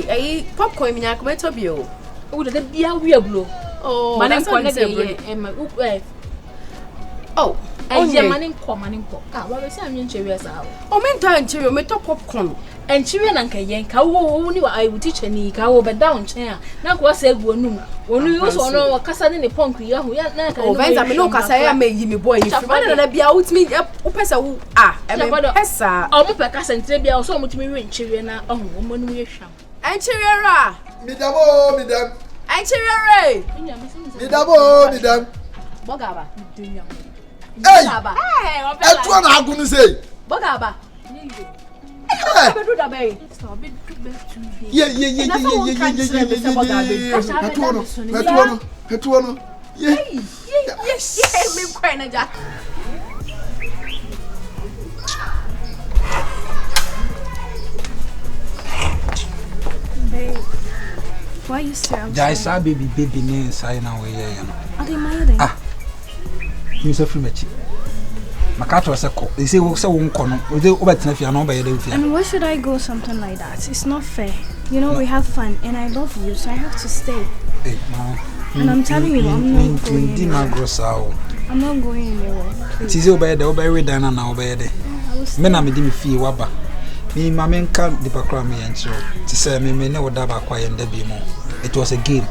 Hey, popcorn me nyako beto bio. O de bia wi blow. Oh, manin ko na de oh, manin ko. Ah, wa be say am nchewe sa. O me nta nchewe me to popcorn. Enchiwe na nka yen ka wo ni wa ayi teacher ni ka wo be down chen a na ko sa egu onum onu yo so no wa kasa ne punk ya ho ya na ka o Venza me no kasa ya me yi me boy ni fi na bia utimi o pesa wo e me pesa o mo pe kasa ntre bia o so mo timi we nchiwe na o mo nu ye hwam enchiwe ra midam enchiwe re midam boga ba hey etu na agunu sei boga ba Yeah. Why you still? Jaisa baby name say na we here no. Ade my Ah. You so free mechi. Makato say ko. They say say won ko no. We dey obetina fia no be dey fia. And why should I go something like that? It's not fair. You know, we have fun and I love you, so I have to stay. Hey, ma. And I'm telling you, I'm not going anywhere. I'm not going anywhere. It is obey the obey dan na obey there. Me na me di me fie waba. Me ma me nka di pakra me encho. Ti say me ne woda ba kwa yenda bi mo. It was a game.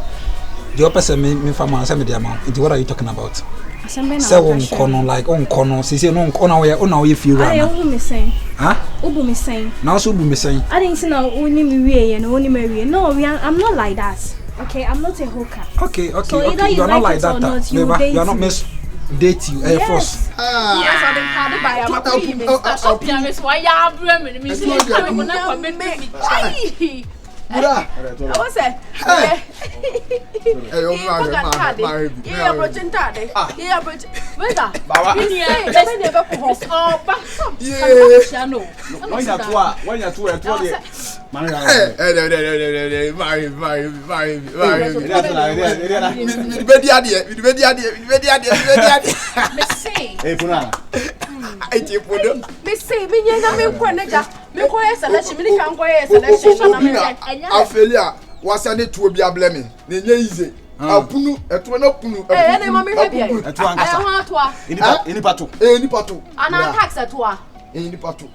The opposite me fama say me di amount. What are you talking about? Say on kono like on kono. Say no kono we on we feel right. I obu me saying. Huh? Obu me saying. Now so obu me saying. I didn't say no only me we and only me we. No, I'm not like that. Okay, I'm not a hooker. Okay. So either you are not like that. Not, you are not miss date you air force. Yes, I didn't have it by a stop pianist. Why ya bring me? I was say, hey, yeah, but Gentade, yeah, but Venza, when you're Afelia was an to be a blaming. The easy. Apunu, a punu, any mammy, any patu, and I tax at one. Any patu.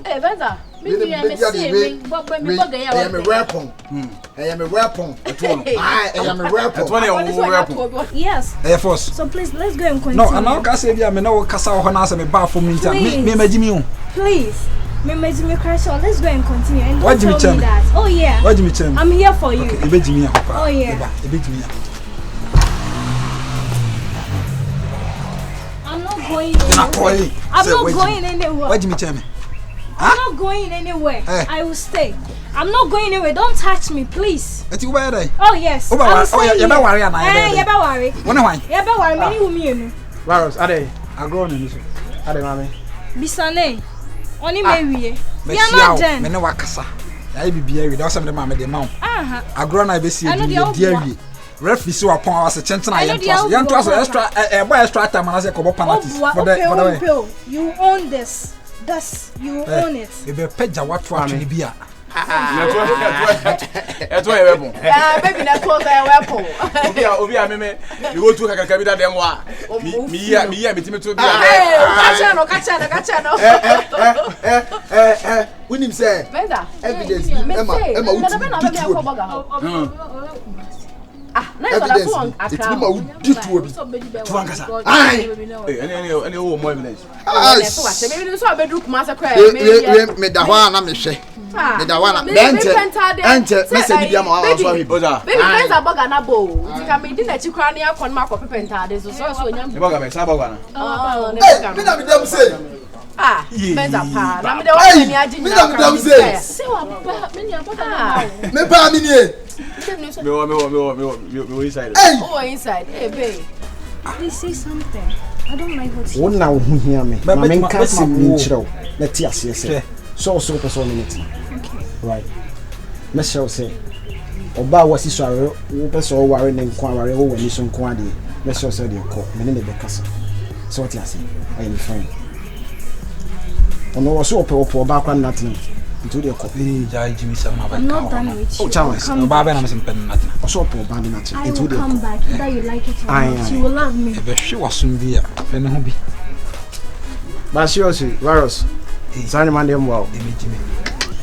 Hey, Venza, I am a weapon. I am a weapon. I am a weapon. Yes. Air force. So please, let's go and continue. No, and now say me no kasa honasa me bar for me. Me imagine. Please. Me crash on. Let's go and continue. And what do you tell me that? Oh yeah. What do you tell me? I'm here for you. Okay, oh yeah. I'm not going anywhere. I'm not going anywhere. What do you tell me? I'm not going anywhere. I will stay. I'm not going anywhere. Don't touch me, please. Oh yes. Oh yeah, you worry na. You worry. Why? You worry. Many women. Varus, ade. Agro na niso. Ade mami. Bisane. Oni mewie. We are not done. Me ne wakasa. Ya bibia wi. Da so me de ma me de ma. Agro na be si e dia wi. Referee so upon our chentena yanto extra time na say kobo penalties for the you own this. You own it. E be peja watu atwe bia. Eto e weapon. Baby na close e weapon. Obi a me you go to kaka bi da dem wa. Me ya betime to bia. Kacha no. Unim say. Venza. Evidence. Emma uti. Evidence. It's Mama who did to be. Any more evidence. Maybe so I bedroom KUMASI cry. Me da wa na me hwe. Me da wa na. Ente me se bibia ma wa so abi. Baby Venza boga na bo. Ti ka me di na chi kra na akon ma ko pepentade so nyam. Me boga me sa boga na. Me na me dem say. Venza pa. Na me de wa ni aji ni. Me na me dem say. Se wa ba me ni aboga na. Me ba me ni. Me inside. Oh, inside. Hey, babe. Please say something. I don't like what you One now who hear me. My main cousin Minchro. Let's yes. So person minute. Okay. Right. Michelle say. Oba was this sorry, person worrying and quarry over this on quadi. Michelle said you call me in the cousin. So what you say? I am fine. Ono so opo background nothing. Into the copy. Jimmy Sama. I'm not done with you. Oh, Charles. Baba and I'm nothing. Also opo band nothing. I will come back whether you like it or not. You will love me. She was soon be a hobby. But seriously, virus. Sorry, man, them wow.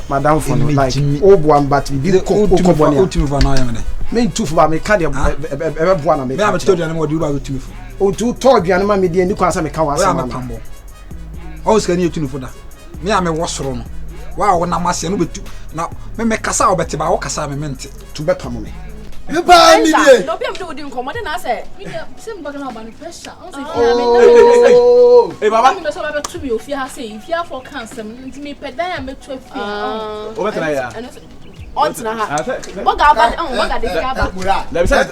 Madam for like old one, but be the cold to for now. Main two for me, can't have one. I have told you what you about to me for. Oh, two told you, and my media, and you can't say me. Come always can you to for that. Me, I'm a washroom. Wow, when I'm asking you to now, me Casa, but about Casa meant to bet on me. You buy me. No, be able to do come. What did I say? Some back now by pressure. Oh, hey, Baba. I'm so about to be if you have say if you have for cancer, me pay that me 12 feet. What can I on to her. What got let me say,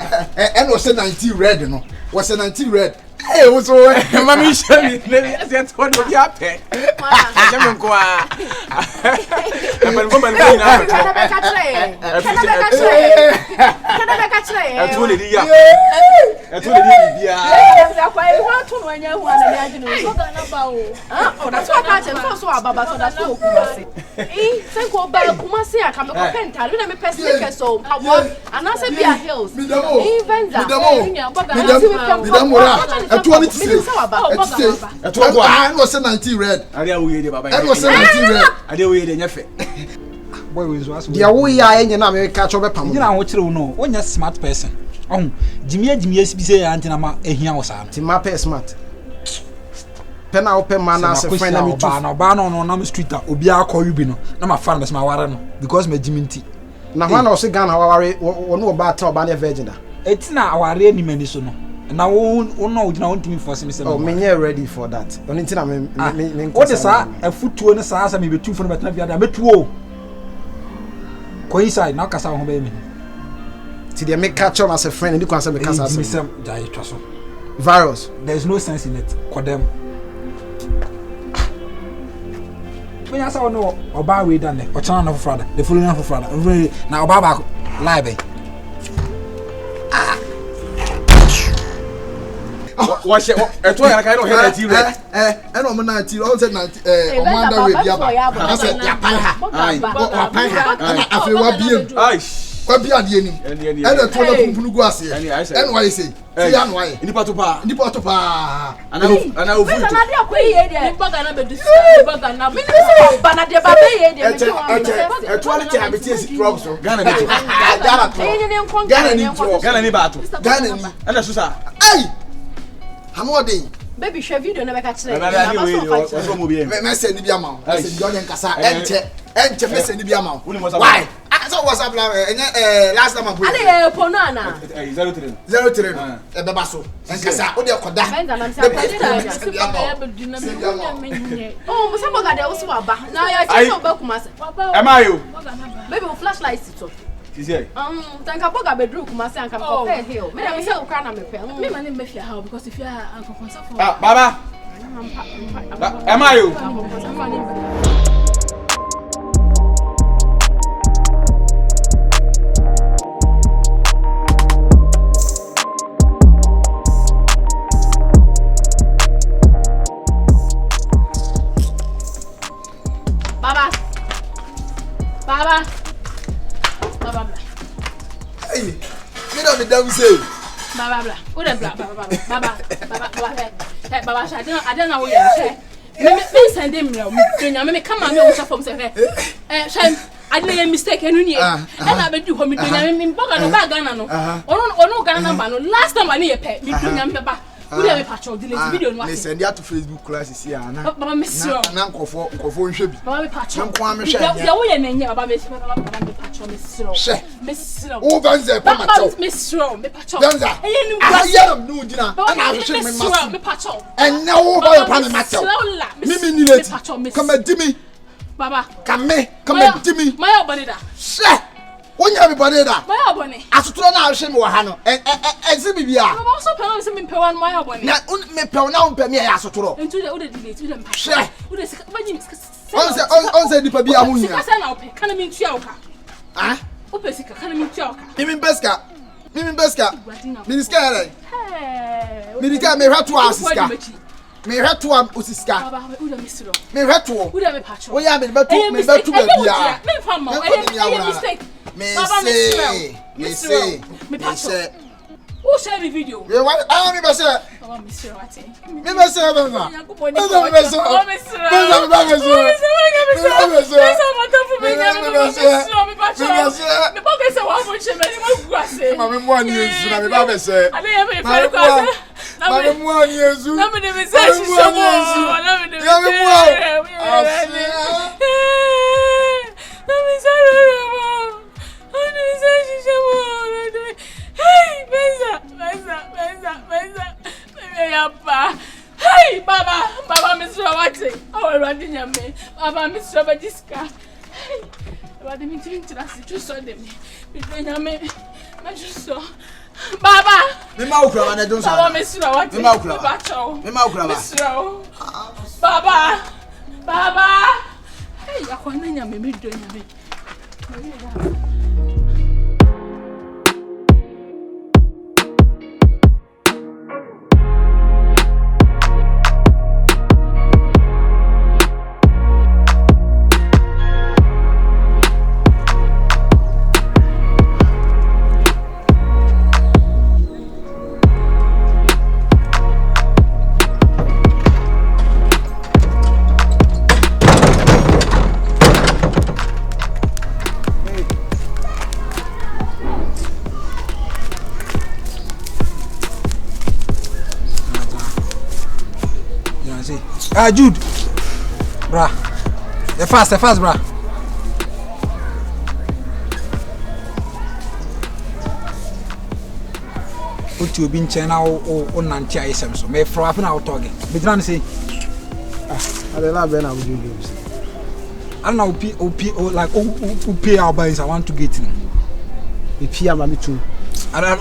and was a 19 red, no? Was a 19 red. Hey, what's all right? Mammy, show me. That's what you have paid. I'm woman. I was a 19 red. I was a 19 red. I did wait in your face. Boy, was the way I ain't America catch over Pam. You know what you know when you're a smart person. Oh, Jimmy SBC Antinama, a here was anti my pay smart. Pen open man as a friend of Ban on Nam Street, Obia call you bino. No, my father is my warren because my Jimmy. Now, one of Sigan, or no about Tobania Virgin. It's not our real medicinal. Now, no, want me for some. Oh, me ready for that. Only thing I'm what is that? A foot to an assassin, maybe 2 for the Batavia, but 2. Coincide, now Casa home baby. See, they make catch up as a friend and you can say because I some virus. There's no sense in it. For them. When I saw no about we done it, or China of Friday, the following of Friday. Now, Baba live. Watch it. I told you I don't hear that you and on 90, all said 90, on Monday, I said, I feel what being. What be at the end? And the 12 Punuguasi. And why say, why? In the Patopa, in the Patopa. And I will put baby, share video never catch it. Me send the amount. I said John and Casa and me send the amount. Why? I saw what's up last time I put it. Ponana 03 e beba so en Casa o de koda. Oh, mo sabo ga de o so aba. Na ya che no ba kumase. Am I you? Baby, flashlight it. Thank you for bedroom, Kumasi and compare hill. Me say o kana me pe. Me man me fear how because if you are uncle concern for. Baba. Am I you? Baba. Hey, me don't be damn say. Baba. What a blah Baba. Baba, I don't know what you say. Me send him now. Me come on me from say. I did a mistake and I bet you home doing me bag no bag no. No Ghana number no. Last time I need a pet me doing Baba. We have a patrol delete video no. Send ya to Facebook class here na. Baba me sure. Na nkofo nhwebi. Baba me patrol. Nkwa me hwe. Ya wo ye nanya Baba me patrol me sure. Me sure. O Venza pa patrol. Me sure me patrol. Venza. I am no gina. Na hwe me sure me patrol. And now o ba pa me patrol. Me ni let. Come at me. Baba. Come at me. My body da. She. Wonya me bone da. My bone. Asotro na ahwe me wo ha no. Ezi bibia. Baba so pɛ no me pɛ wan my bone. Na me pɛ na pɛ me ya asotro. Ntu de wo de delete, wo de mpa. Hwe. Wo de sika ba nyim sika. On say dipa bia ho nya. Sika sa na opɛ. Kana me ntua wo ka. Ah? Wo pɛ sika kana me ntua wo ka. Mimi beska. Miniska ere. Hey. Miniska me hwa to asiska. Me hwa to am osiska. Baba wo de misiro. Me hwa to. Wo de me pacho. Wo ya me betu ba bia. Me fa ma. E mistake. Me say. Me pacho. Who share the video? Me what? I me be say. Baba misiro ati. Me be say Venza. Hey, Baba, Mr. Watson. Oh, running your me. Baba, Mr. Badiska. Hey, Baba, me to us to saw them. Between your me, I just saw. Baba, me maukra na don't say. Baba, Mr. Watson. Me maukra. Baba. Hey, I can't name me doing me. Jude, bra. The fast, bra. What you been chena o nanti ayesem so. Me fro afa na out again. Be tran say. I dey love when I do games. I don't know like pay our buys I want to get in. The pay am me too. I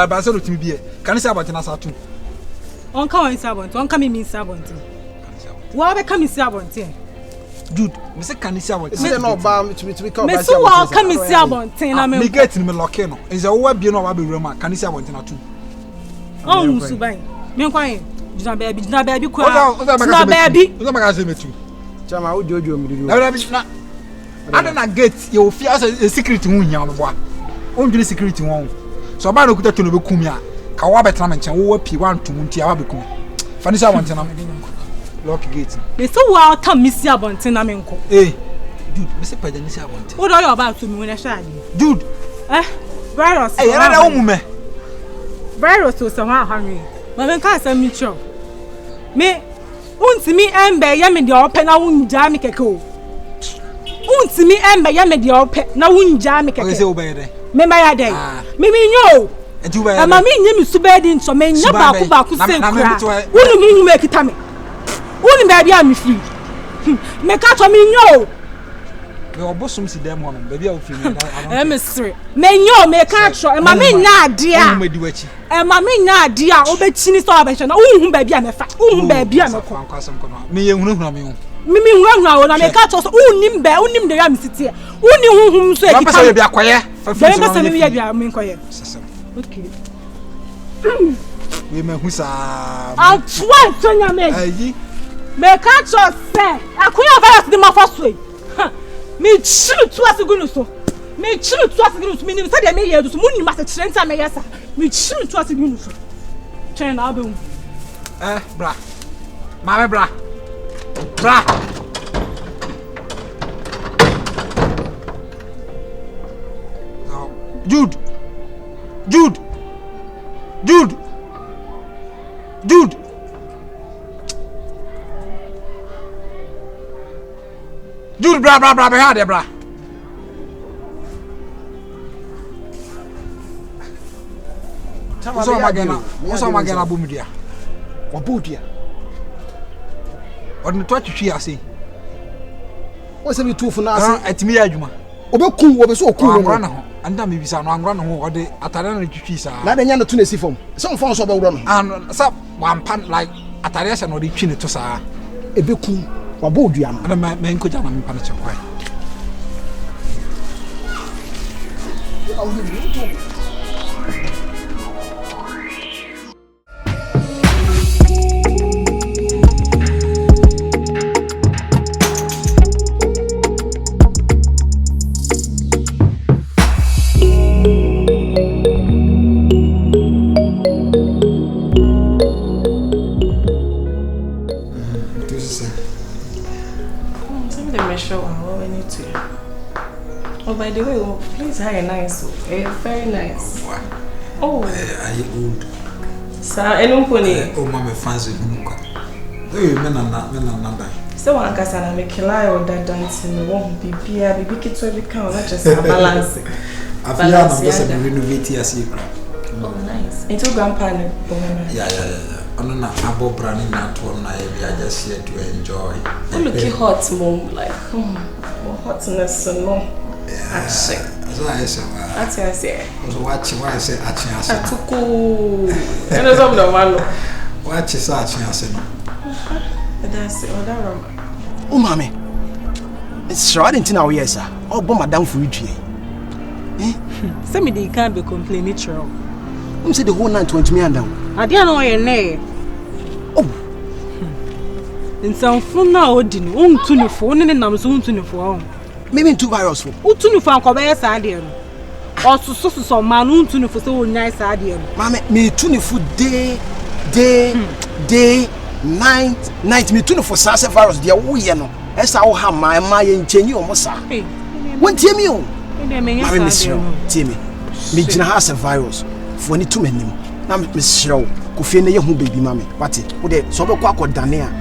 ba say to me be. Can you say about na satu? On come insabont. On come me insabont. Why be come insabont? Dude, me say can you say about? Me no ba me to be come. Me so wa come insabont na me. Me get in me lock no. Is a we be no wa be room can you say about na too? Oh, Musubai. Me nkwan. Jina baby kwa. Jina baby. Uza magaze me too. Chama wo jojo me do. Na ada na gate you fear a secret hu nya no boa. Ondwene secret won. So ba na okuta to no be kum ya. Ka wa betra me nchen wo pi wan to munti wa be kum. Fa ni say want na lock gate. Me so wa come me see abonten na me nko. Eh. Dude, me say pa ni see abonten. What do you about to me when I shade? Dude. Virus. Eh, era wo mu me. Virus to some hungry. Ma men ka say me chop. Me untimi embe ya me de open na wunja me keke o. Untimi embe ya me de open na wunja me keke. Okay, say obey dey. Me ma ya dey. Me nyo. Eju ba ya. Ma me nyem subedi nso me nya ba ku se kura. Unu mi nyu ekita me. Unu ba bia me free. Me ka to me nyo. Me obosom si dem ho no. Ba bia o free me. Me sere. Me nyo me ka tro. Ma me nya ade a. Unu me di wachi. Ma me nya ade a obechini so obehwe na unhu ba bia me fa. Unhu ba bia me ko. Me ye hunu me hu. Mimi hunu na me ka tro so unnim de ya me sitie. Uni hunhum so ekita. Ba pese bia kwaye. Fa fi so. Ba pese me bia me kwaye. Okay. We me hu sa. Atwa tonya me. Ayi. Me ka tro se. Akunya virus de mafasoi. Me chiru tu asigunu so. Me chiru tu asigunu so. Me ni se de me ye do so. Munni ma se chirenta me yesa. Me chiru tu asigunu so. Chen na be hu. Bra. Mame bra. Bra. Now, Jude. Jude, bra, behind there, bra. What's my gana bumudia? Wabudia. Or the twatchy, I say. What's a bit too for now? At me, Ajuma. Obeku, so cool. anda me bisa no angro no ho ode atare no twitwi sa na da nya no to na si fom some fon so be wuro no and sa one pan like atare sha no de twi ne to sa ebeku wa bo odua no na me nkoja na me pan che kwai By the way, please hire nice. Very nice. Wow. Oh. Are you old? Sir, I don't pony. Oh, mama fancy nunca. Hey, men. So one casa na make lie or that dancing won't be beer, be big to every count, not just a balance. I feel I'm just a renovate as you cry. Oh, nice. Into grandpa. Yeah. I'm not about branding that one. I just here to enjoy. Oh, look hot, mom. Like, hotness, no. That's I say. So watch why I say Atinga. Atuku. And there's some no man. Watch is Atinga. That's it. That wrong. Oh, mommy. It's sure I didn't know yes, sir. Oh, bomb madam for you. Some of they can't be complaining true. I'm say the whole night 20 me and down. I didn't know your name. Oh. In some fun now, didn't to the phone and I'm soon to the phone. Maybe 2 virus for. Who to the phone cover idea? Or so man to the for so nice idea. Mamma, me to the food day, night, me to the for Sasa virus, dear. Oh, you know, as I have my and change your mossa. When Timmy, I miss you, Timmy. Me didn't have a virus for any 2 men. Now, Miss Shrow, who feel your baby mammy. What it? Would they so quack or Dania?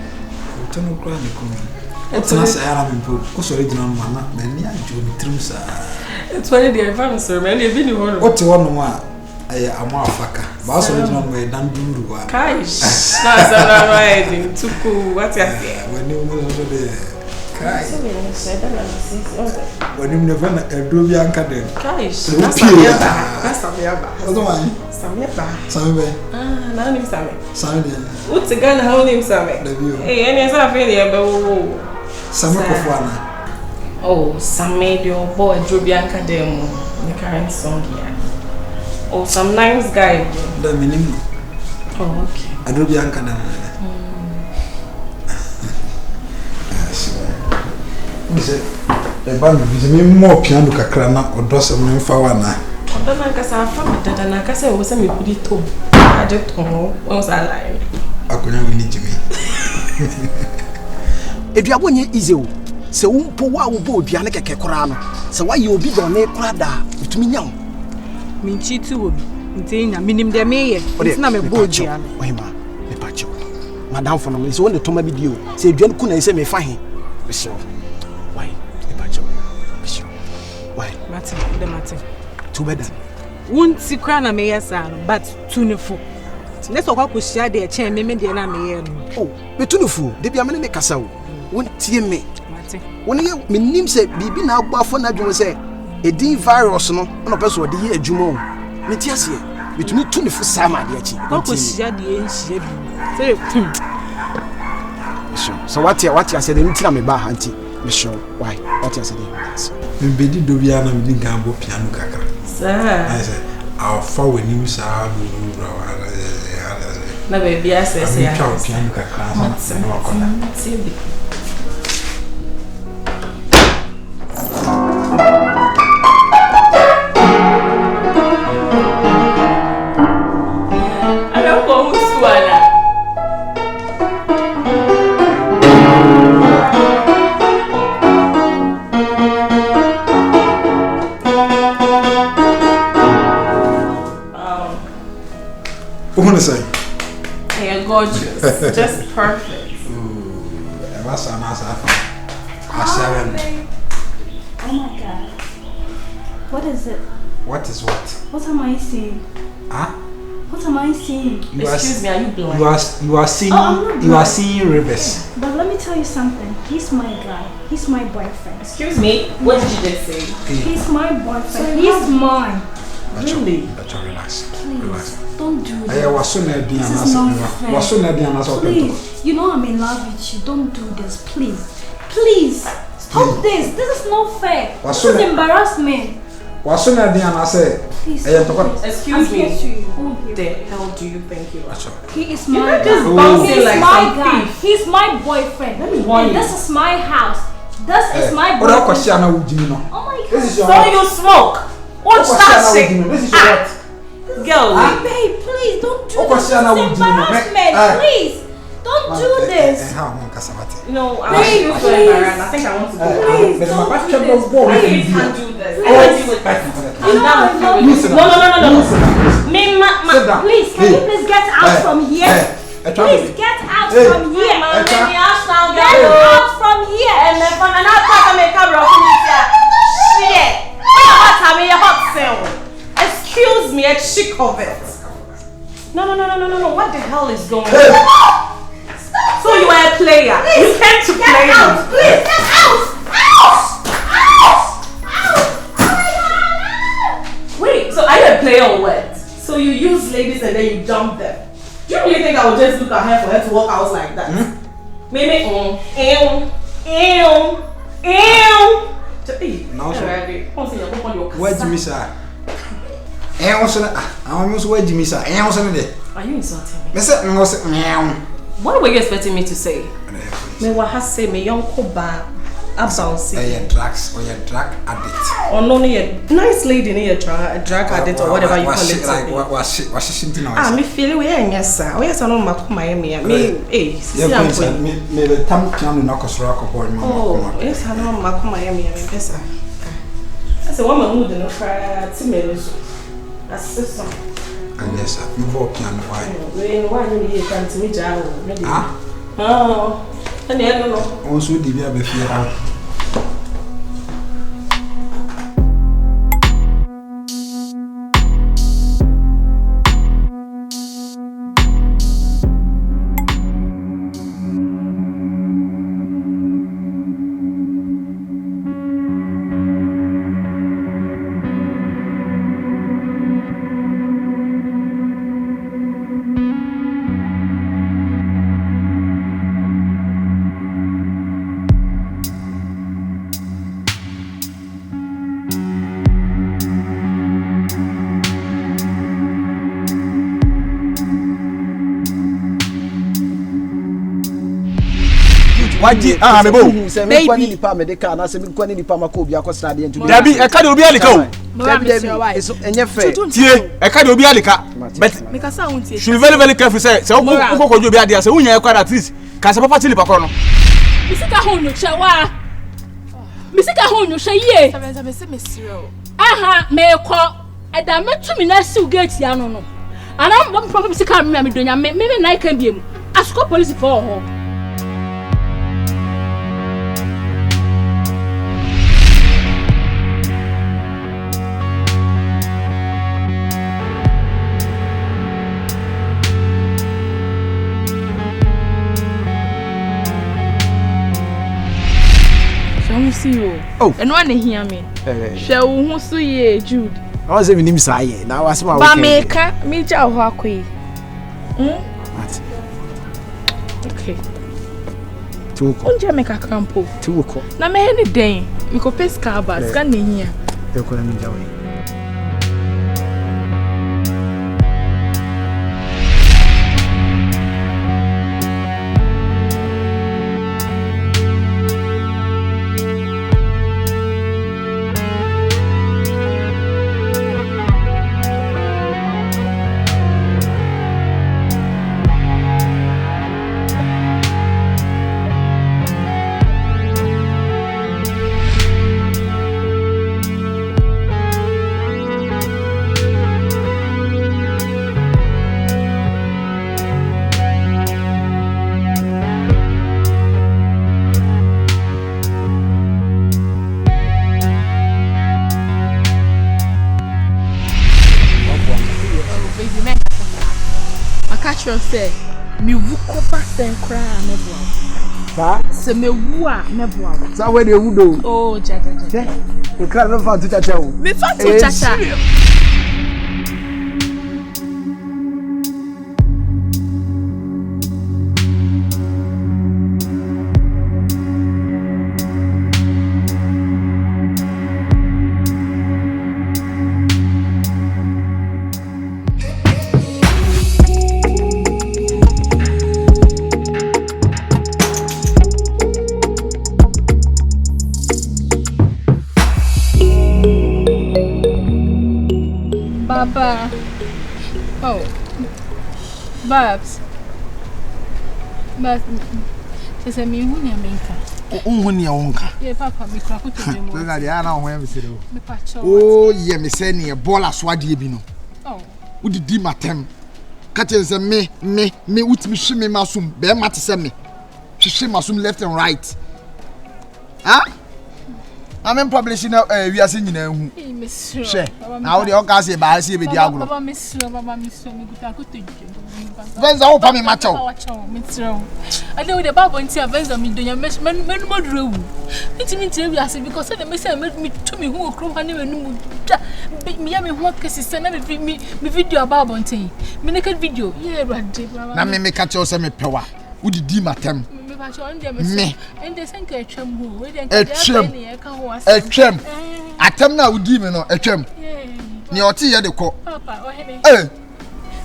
It's not I'm original man, many Jude troops. It's funny the advance, man. You've been one. What's one more? I am more fucker. But original way than do. Kaish. That's all right. Too cool. What's your when you were there? When you never do Bianca then. Kaish. That's Sammy. Now name Sammy. What's the gun? How name Sammy? Hey, and it's not failure, but Sammy Kofana. Oh, Sammy, your boy Drew Bianca demo. The current song here. Oh, some nice guy. The minimum. Oh, okay. I do Bianca. The band is me more piano cacrana or does a man for one. I don't like us. I found that and I can say, was a me put it home. I just don't know. Was I lying? I couldn't need to me. If you are going easy, so Powa will board Bianca Cacorano. So why you be on a crada with me young? Minchi too. Intina, minim de mayor, but it's not a board. Why, ma, the patcho. Madame for me is on the Toma video. Say, John couldn't say me fine. Monsieur. Why, the patcho? Monsieur. Why, Martin, the Martin. Too bad. Won't see Crana mayor son, but tuneful. Let's walk with share their chair, maybe the mayor. Oh, but tuneful, they be a man in the castle. Won't see me. Martin. When you mean say, be now buffon, I do say, a D virus, no, on a person with the year Jumo. Metias here, between tuneful Sama, dear. What was share the ancient? So what you said, didn't tell me about Auntie. Monsieur, why? What you said? We did do Biana, we didn't gamble piano caca. I said, our forward news are no baby, I say, piano caca. I don't go with Suana. What to say? You're gorgeous, just perfect. That's a nice Oh my god. What is it? What is what? What am I seeing? Huh? What am I seeing? Excuse me, are you blind? You are seeing rivers. But let me tell you something. He's my guy. He's my boyfriend. Excuse me? What did you just say? He's my boyfriend. He's mine. Really? Relax. Please, don't do This is not fair. Please, you know I'm in love with you. Don't do this, please. Please, stop this. This is not fair. This is embarrassment. Please, excuse me. Who the hell do you think you are? He is my guy. He's like my guy. He's my boyfriend. Let me warn you. This is my house. This is my boyfriend. Oh my God. So you smoke? What's that shit? Girl, babe, please don't do this. It's embarrassment. Please, don't do this. No, I'm babe, so embarrassed. I think I want to go. Please, don't do this. Please can't do this. No. Please, can you please get out from here? Please get out from here. Get out from here. And then for another make a rock shit. Excuse me, a chick of it. No. What the hell is going on? So you are a player. Please, you came to play. Get out, please. Get out. Wait, so are you a player or what? So you use ladies and then you dump them? Do you really think I would just look at her for her to walk out like that? Maybe Where Jimmy sir? Are you insulting me? Mister, what were you expecting me to say? Me wa ha say me yonko ba absence. Drugs or your drug addict. Or no, nice lady near drug addict or whatever you call it. Like what she now? Me feel we yes sir. We yes no makoma me. Me me the tam can no kosra ko boy mama. Oh, yes I know makoma me pesa. I say one mood no cry timelo. Assist. Yes, sir. You walk piano why? Why you can to me jaw? Oh. And I don't know. Also the be fear out. Waji mebo me kwani nipa medical na se me kwani nipa mako obi akosra de ntumi Dabi e ka de obi alika o Dabi enye fe tie e ka de obi alika but me ka sa wontie she very very careful say ukoko obi ade say unya e kwa at least ka se papa tili pakoro no misika honyo chewa misika honyo she ye Venza me se me siro aha me ko eda metumi na siw gate ya no ana mbom papa misika me donya me na kan biem asko police for ho Oh, and one hear me. Shall who so ye, Jude? I was even him say now was my Bameka, me jaw hakwe. Okay. 2 o'clock. Unja make a campo. 2 o'clock. Na me any day. Me ko pesca ba, scan here. You ko na mi jawe. catch you say me wu kopa sen kra meboa se me wu a meboa so where dey wudo oh jaja we kra no fa to chacha o me fa to chacha Papa. Oh. Babs. But just a me who America. Unhuni ya unka. Yeah, Papa, me crack to them. So na dia na ho ya mesere o. Me pacho. Oh, yeah, me say ne bola so ade bi no. Oh. Udi di matem. Ka che say me utimi hwe me masum. Be ma te say me. Hwe masum left and right. Huh? I'm publishing we are singing hu. She. Now the oka say ba say be di agro. Baba miss me guta ko to Venza o pa me macho. I know the Bible ntia Venza me donya me modrewu. Ntimi ntia we ase because say me say me to me hu okro ha ne wenu me ya me hu kesi say na me video about ntin. Me naked video. Yeah, rade. Na me catch you say me pewa. Udi di matem. Me. And they think a tram who Atwem. Atem na udi me no atwem. Ni oti ye de ko. Papa, oh he. Eh.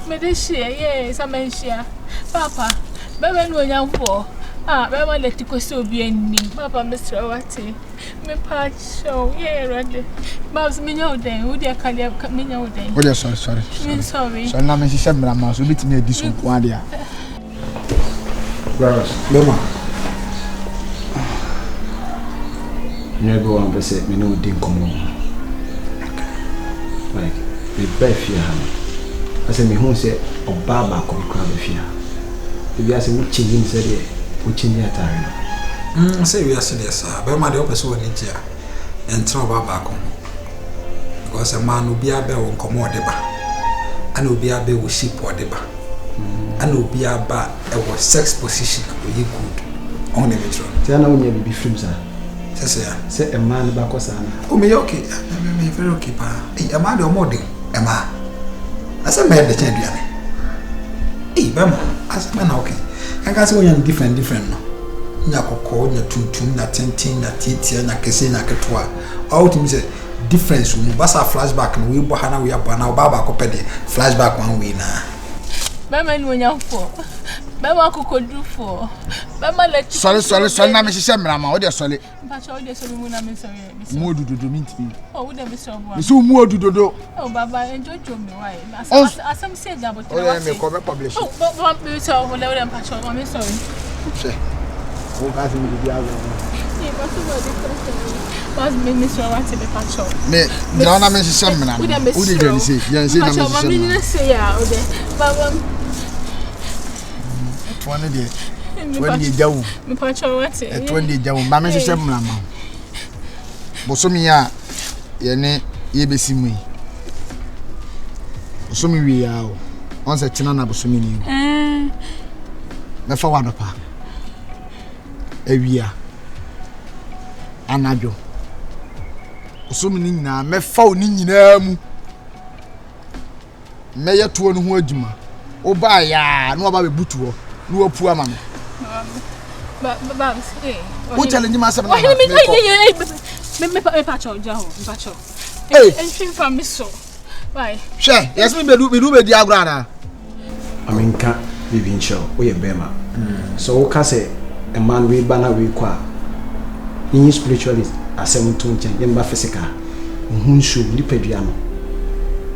Me dey share, yes, I men share. Papa, be no nyamfo. Ah, be ma let ko so bi ani. Papa, Mr. Wati. Me pa show, yeah, ready. Babs me nya oden, wo dey kan me nya oden. Oh, sorry. Sorry. So na me se mra ma so bitimi edi so ko ade a. Brothers, Loma. Never one person me no din komo. Like the best fear. I say me who say obaba ko kra be fear. If you say we change say there, we change atare. Say we are serious. Be ma de opese woni tia. Entra obaba ko. Because a man obi abe won komo odeba. Ana obi abe wo ship odeba. Ana obi aba e wo sex position oyi good. On the metro. Say na woni be film sir. Say a man back sana. Oh me okay. Me very okay pa. A man de omode. E ma. Asa me de chen duane. Bema. Asa me na okay. Kan ka say won different no. Nya kokko, nya tuntum, na tenten, na titia, na kese, na ketwa. All to me say difference we basa flashback no we bo ha na we aba na baba ko pede flashback one way na. Bema no nyamfo. Bema kokodu for. Bema let Sorry na me hye mrama wo de sorry. Pacho de so mu na me sorry. Mu odudodo minti. Oh, we dey be so bo. Me so mu odudodo. Oh baba enjoy me why. Asam say ga but oh me ko be publish. Oh, but me so we let them pacho. I'm sorry. Che. O ga se mi di awo. Yeah, but so the was me so want to be pacho. Me na me hye mrama. Wo de jani say. Yan say na me hye. Pacho, me say ya o de. Baba One day. When you go, me pacho what? At 20 jaw, mama hye mrama. Bosomi ya ye ne ye besi mu. Bosomi wi ya o. On se tina na bosomi ni. Me fa wado pa. Ewia. Anajo. Bosomi ni nyina me fa oni nyina mu. Me ye to no ho adwuma. Oba ya no oba be butu ho. No apu ama me. Baba, hey. Who challenge myself now? Me pacho jaho, pacho. Hey, entry from me so. Bye. She, yes me do be di agro na. I mean can be bin show. We e bema. So we can say a man we bana we kwa. In spiritualist asem to nchen, ye mba physical. Hu show ni pedua no.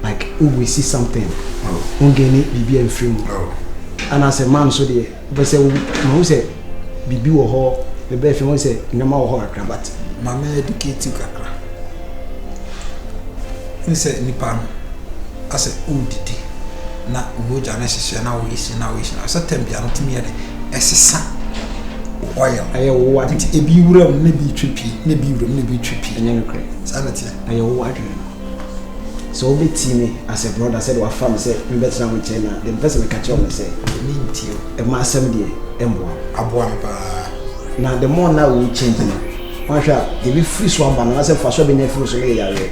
Like we see something. Who gain it be and free. And as a man so there, but say who say bibi wo ho the be fi say nyama wo ho akra but mama educate you kakra ni say nipa ase udidi na umoja na hye na wo isi na so tambia no timi yede esesa oil aye wo wa ti ebi wuram na bi twipi na bi wuram na bi twipi enye no kre sanati aye wo wa dwe So be me as a brother said our family say me better now with China. The person we catch on say a massam die embo aboa pa. Now the more now we change now. One shot they be free swam ban na say for so be na free so ya we.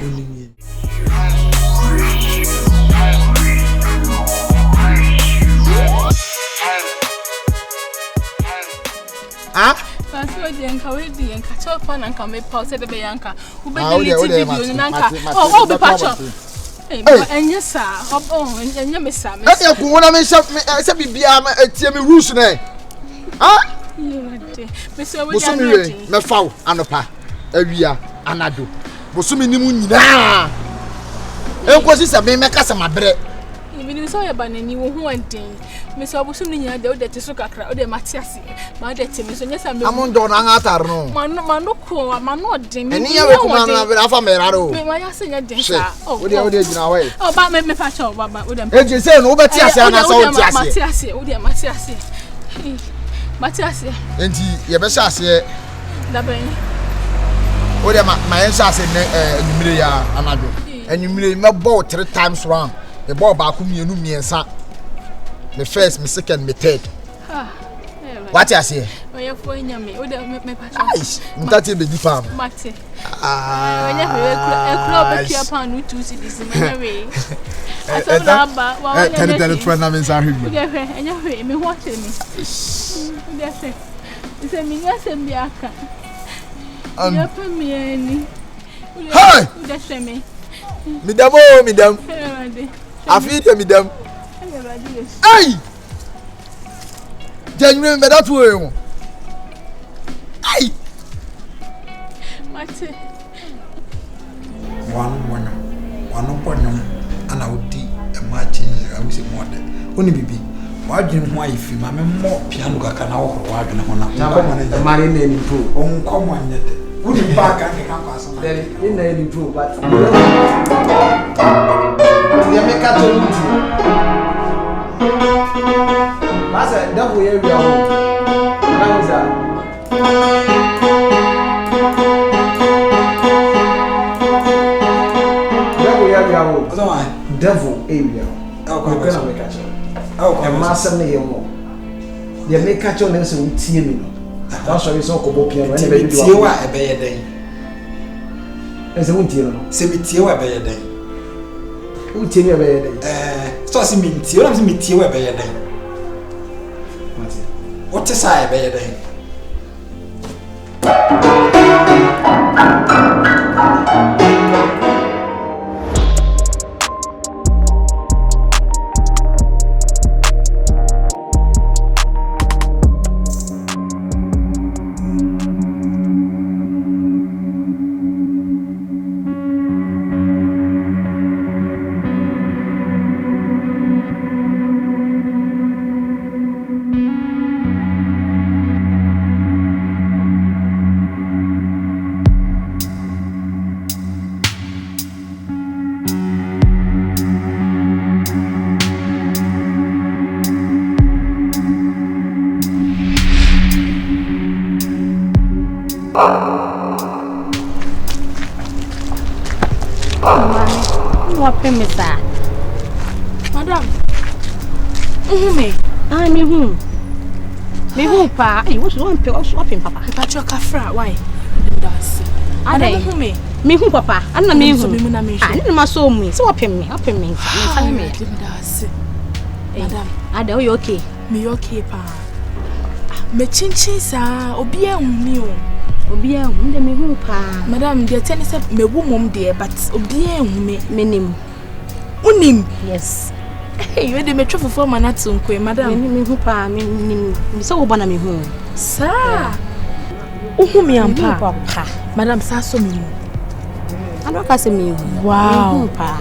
Yanka we di yanka chop pan and come pause the yanka who be delete video nanka oh be patch up enye sa oh enye me sa me e ko wona me se bibia etie me rules na me se we dey me faw anopa awia anado bosumi nimu nyina enkosi se me meka se mabre even so ya banani wo ho anden me so abusum ni nyina de o de teso kakra o de matiase ma de te me so nyesa me amondo na ngatar no mano ko mano de me eni ya we kuma na afa me raro me ma ya se nya den sa o de gina we oh ba me fa cho ba o de eje se no o beti ase na so o ti ase matiase o de matiase enti ye be sha ase da ben o de ma yen sha ase enumire ya anado enumire me ball 3 times round the ball back mienu miensa the first, me second, me third. What you say? Oh, you for nyame. O de me patch. Aish, ntati be di fam. Mate. When you club be kia pan no 2 cedis me we. I thought na ba, wa tell friend na me sa hwe. O de hwe, enya hwe, me ho ache me. O de say. Ise me nya sem bi aka. Ya pa me ani. Hey! O de say me. Midam. Afi de midam. Hey! Genuine me that way. Hey! Mate. One point and I would do a match I will say more than only bibi. Why didn't why if you mamma more piano can now walk in a money name improve. On common yet. Wouldn't back and campus. Then in the improve, but you make a tool. Master, double area. Devil area. And master name more. They make catch on them so team. That's why we saw Kobopian and a bear day. As a winter, Sebitio a bear day. Who tell me a bear day? So I see me, you have me tea a bear day. What is I bear day? Madam. Me. I me who? Me who pa? Hey, what's one pay swapping papa? Pacho kafra, why? Dance. I don't who me. Me who papa? I'm not me who. I need my soul me. Swapping me, helping me. Dance. Madam, I do you okay? Me okay pa. Me chinchin sa obi e humi o. Obi e humi me who pa. Madam, the tell say me wo mom there but obi e humi me nim. Unim? Yes. Hey, you dey me trofo for manatu nkwe, madam. Me who pa, me nim. Me so wo bana me who. Sa. Uhumi ampa. Papa. Madam sa so me mu. I don't ka say me who. Wow. Pa.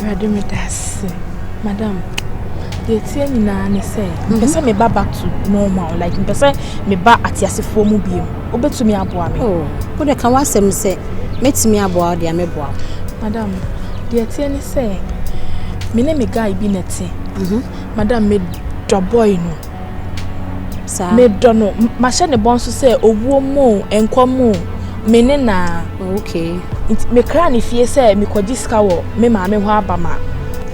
Ready me das. Madam. The thing na ne say, person me ba back to normal, like person me ba atiasefo mu biem. Obetumi aboa me. Oh, ko de kan wasem say, metimi aboa de ameboa. Madam, the thing say, me ne me guy bi nete. Madam me do boy no. Sa. Me do no, ma hye ne bon so say owuo mo, enko mo, me ne na. Okay. me kra ne fie say me kwaji ska wo me ma me ho abama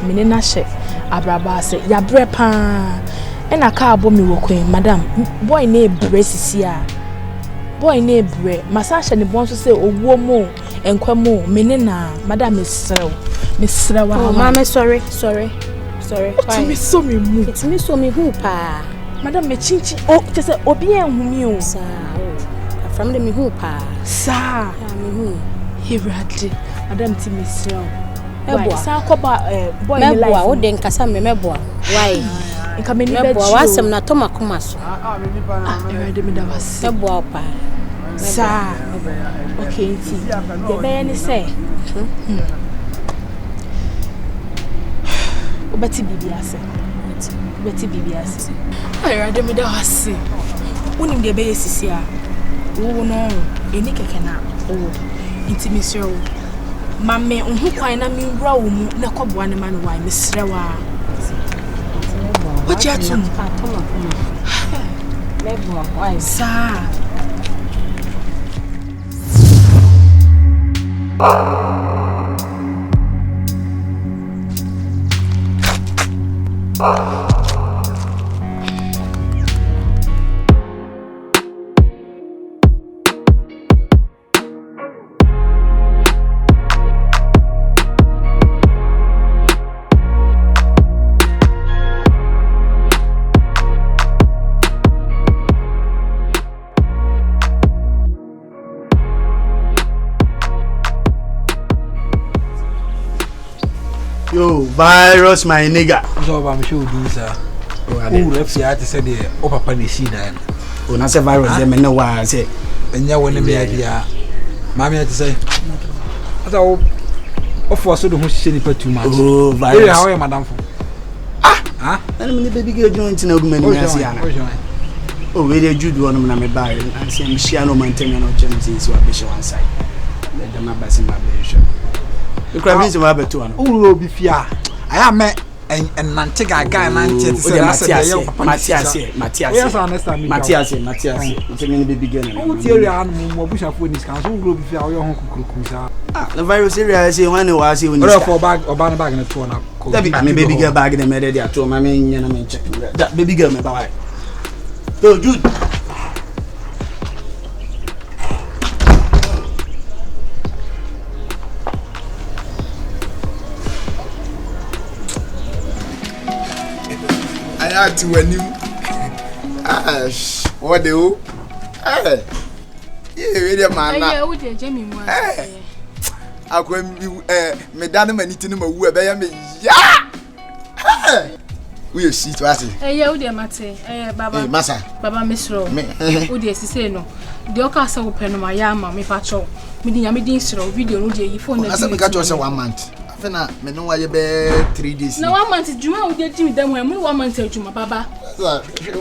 me ne na hye abraba se ya bre pa e na ka abo me wo kwen madam boy na ebre sisi a boy na ebre masa hye ne bon so say owuo mo enkwa mo me ne na madam me srewa oh mama sorry why me so me mu it's me so me who pa madam me chinchi oh just say obi enhumi o sa from the me who pa sa me who Hirade, Madam Timisro. Why? Sakoba, boy, Meboa, o den kasa me meboa. Why? Nkameni meboa wasem na toma kumaso. Hirade me da was. Meboa pa. Sa. Okay, nti. Ye be ni say. Obati bibiase. Obati bibiase. Hirade me da was. Unim de be yesisi a. Wo no, eni keke na. Oh. Intimacy mame unhu kwan na mi wura wo mu na kɔboa ne ma no wai mesrewa what you atum lebo why sa Yo, virus, my nigga. So I'm sure do sir. Who reps ya to say the papa ni see dan. Oh, na say virus dem no wa say. Enya wona me idea. Mama ya to say. Asa o ofo so do ho hye ni pa too much. Oh, virus. How are madam for? Na me baby girl joint na ogu mani asi ana. Oh, we dey Jude one na me buy. I say me share no maintain no chance so I be one side. Let them abase my bench. You can be some other two. Oh, be fear. I am and Nantiga guy, Matthias. Yes, I understand. Matthias. It's a mini beginning. Oh, theory, animal, bush of Winnie's council will be fair. Your uncle Cruiser. The virus area, I say, when you are seeing for bag or banner bag in a tour. Baby girl bag in the media, I told my main gentleman check that baby girl, my boy. So, Jude. To when you what do yeah man yeah wo dey Jamie mo akwa me dane maniti no mawu e be ya me ya we shit what yeah wo dey mate baba masa baba misro wo dey sise no de o ka sa wo pe no ma ya ma me pa cho me di nya me din sro video no dey phone na asa me ka cho say 1 month afena me no wa ye be 3 days na 1 month juma wo dey dimi dem we 1 month juma baba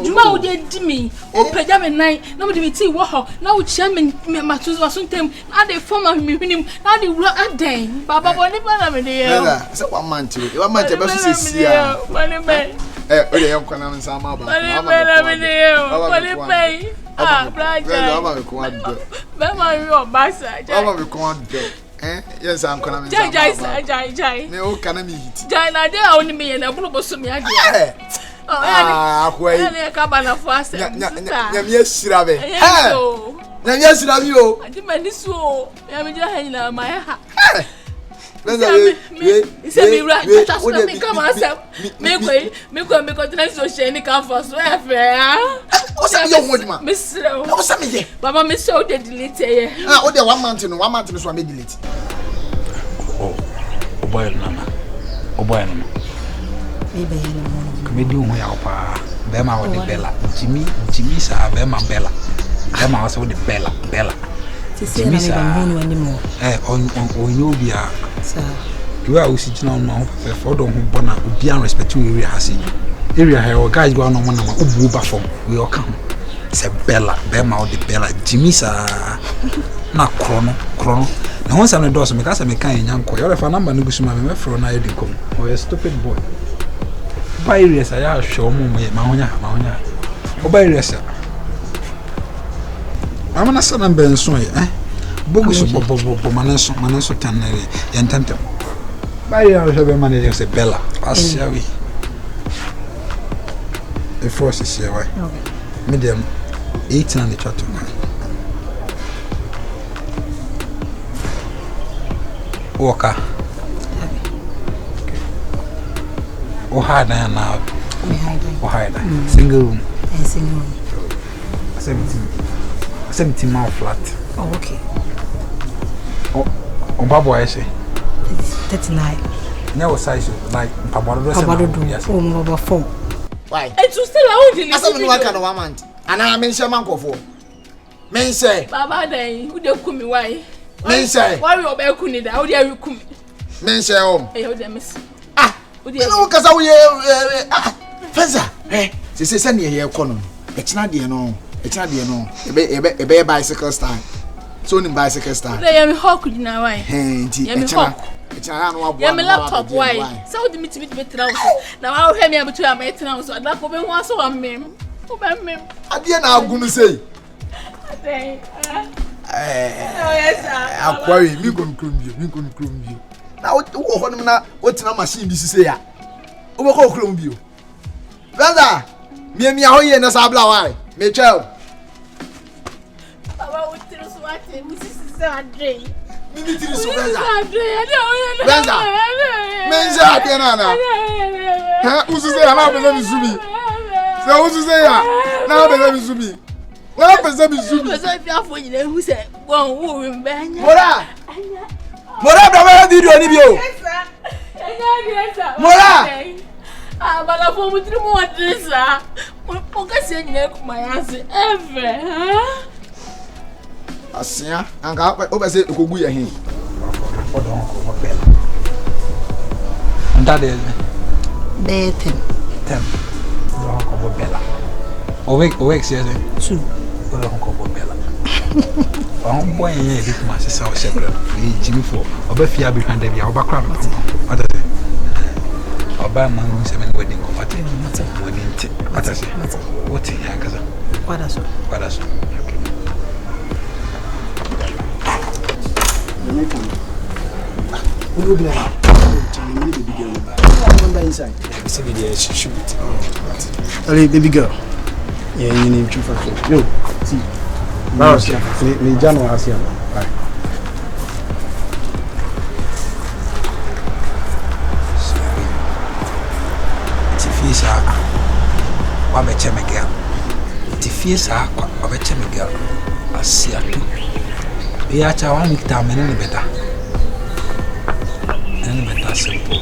juma wo dey dimi o peja me nan na mo dey ti wo ho na wo chia me matuzo asuntem na dey form of me hwinim na dey wura adan baba bo ni ba na me dey say 1 month e 1 month e be so sia money me o dey yam kwana nsa ma ba money me braja baba me ko ado baba mi o basa baba me ko ado yes I'm kwana me nsa jai me o kana me hit jai na dey a oni me na bulu boso me ade akwai ya ka bana fo ase nya me asira be nya me asira bi o adi mani so ya me jira hanyina ma ya ha Venza we se mi ra ta so me come asem me ko tena so she ni kan for so e fe o se yo modima me sre o se me ye baba me so de delete ye o de 1 month no so me delete o boy nana ebe yana mo comedy hu ya pa be ma wo de bella Jimmy sa be ma bella be ma so de bella Jimmy sa mo animo on you bia sa you are usi tina no for don hu bona obi an respect you area hasi area here guys go on na ma obu ba form we o kan se bella be ma wo de bella Jimmy sa na krono na won sa no do so me ka se me kan yanko your fa number no gusuma me fro na yedi kom o you stupid boy by area sa ya show mo ma honya o by area sa amana sa na benso Bogus bobo maneso tanere yentante. Bye ya shobe manager say Bella. Asiawi. The force is here why. Okay. Medium 18 on the chat. Walker. Oh, hard now. Oh, hard. Single room. Single room. 17 mile flat. Oh, okay. Oh, Babu, I say 39. No size like Pabado. Yes. Oh, number 4. Why? It's still out in the work on 1 month. And I mean, Shaman for. Men say, Baba, day, who don't come why? Men say, why you obey Kunida? How dare you come? Men say, oh, miss. Ah, because I Venza, eh? She says, send you here, Conan. It's not the no. It's not the no. A bear bicycle style. So in bicycle style. They am hawk now, why? Hey, it's a laptop, why? So the meet now I'll have me able to have my town, so I'd like to be one so I'm mem. I didn't know I'm going to say. I'll query me going to you. Now, what's a machine this is here? Who will call you? Venza, me and me and us are blow. Me child. Papa would tell us what this is Saturday. Venza, Venza, who's say I'm not going to me? So who's say now I'm going to me? Now I'm going to me. Who said, one woman, Mora, did you any Mora? But I won't do more this. Focus in my answer ever. I see, and got over say to go here. And that is 10. Bella. Awake, yes, 2. Bella. I'm boy, my sister, Jimmy for Obafia behind the Obacram. What is it? Obama is a wedding. What is it? What is it? Baby girl. Yeah, you need to fuck. Yo, see. Now, me Jano has here. Bye. Tifisa, wabeche girl. Tifisa, wabeche girl. Asia tu. Biacha wani kitamene ni beta. Ni beta simple.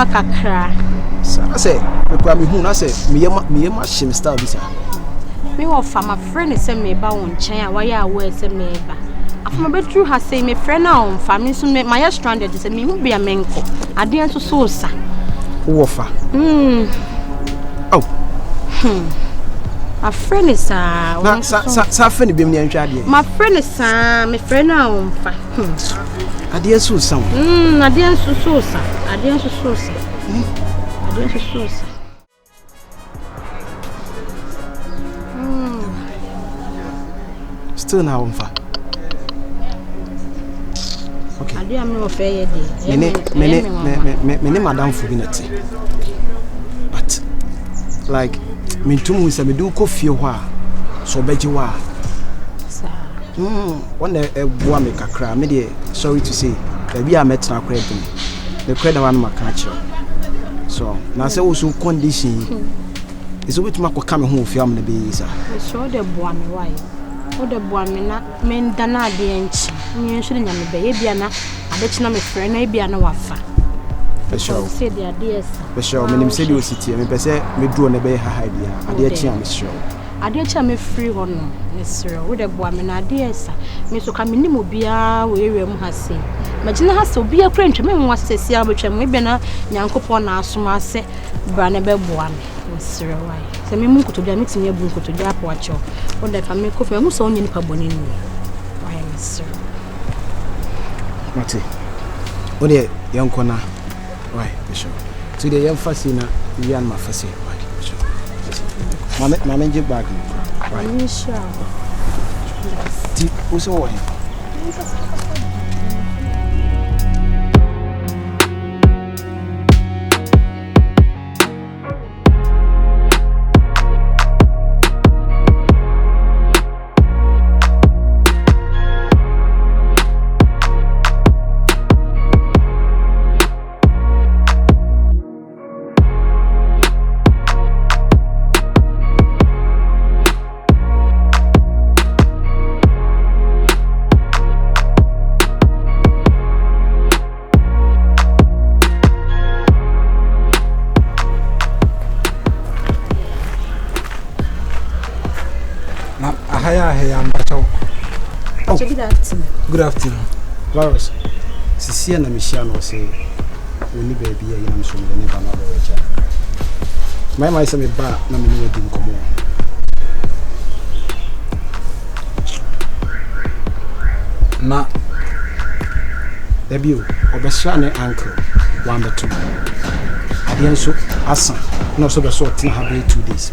Kakra. I say, I say, me shim style this. Me wa fa my friend is say me ba won chen why ya we say me ba. Afoma betru ha say me friend na on fa me so me my stranded say me hu bia menko. Ade enso so sa. Wo fa. Oh. My friend is sa friend bi me ntwa ade. My friend is me friend na on fa. Ade enso sa. Ade enso so sa. Ade enso so sa. Still now on fa. Okay. I do am no fair day. Me madam Fubinati. But like me too we say me do coffee wa so beji wa. Sir. One boa me kakra me dey sorry to say baby I met na credit me. The credit one ma catch. So now say also condition is which ma ko come home fi am na be sir. Sure the boa me why. Oda boamina men dana de enchi. Me nso nya me be bia na adechina me frɛ na bia na wafa. For sure. Say the ideas. For sure. Me nim say the city. Me pese me duro na be ha bia. Ade chi am sure. Ade chi am free ho no. Nesro. Oda boamina ideas. Me so ka me nim obia we area mu ha sei. Magina ha so obia kra ntwe me nwa sesi abetwa me bia na nyankopɔ na asoma se bra na be boa me. Nesro wai. Se me mu nkotodua me timi abu nkotodua apo acho. Oda fa me kofa mu so onye nipa boni ni. Wai nesro. Mate. Ode yankona. Why, Bishop? Today, young Fasina, you and my Fassi. Why, Bishop? Manage your bag. Why? Sure. Who's away? Good afternoon. Varus, Sisia na Michiano say, when you baby, I am so many never know. My myself a bar, no me didn't come on. Na debut, Obeshane uncle, 1 or 2. Again, so Asa, no so the sort in her 2 days.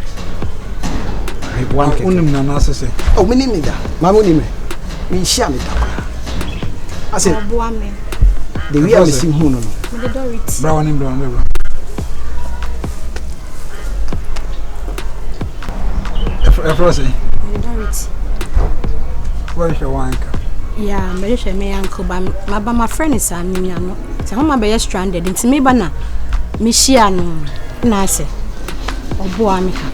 I want to say, oh, me name that, my money. Me share me that. I said, the way I see who no. Brown and brown. Where is your uncle? Yeah, my uncle, but my friend is a Mimiano. So, how am I stranded? It's me, Bana. Michiano, Nase, or Boamica.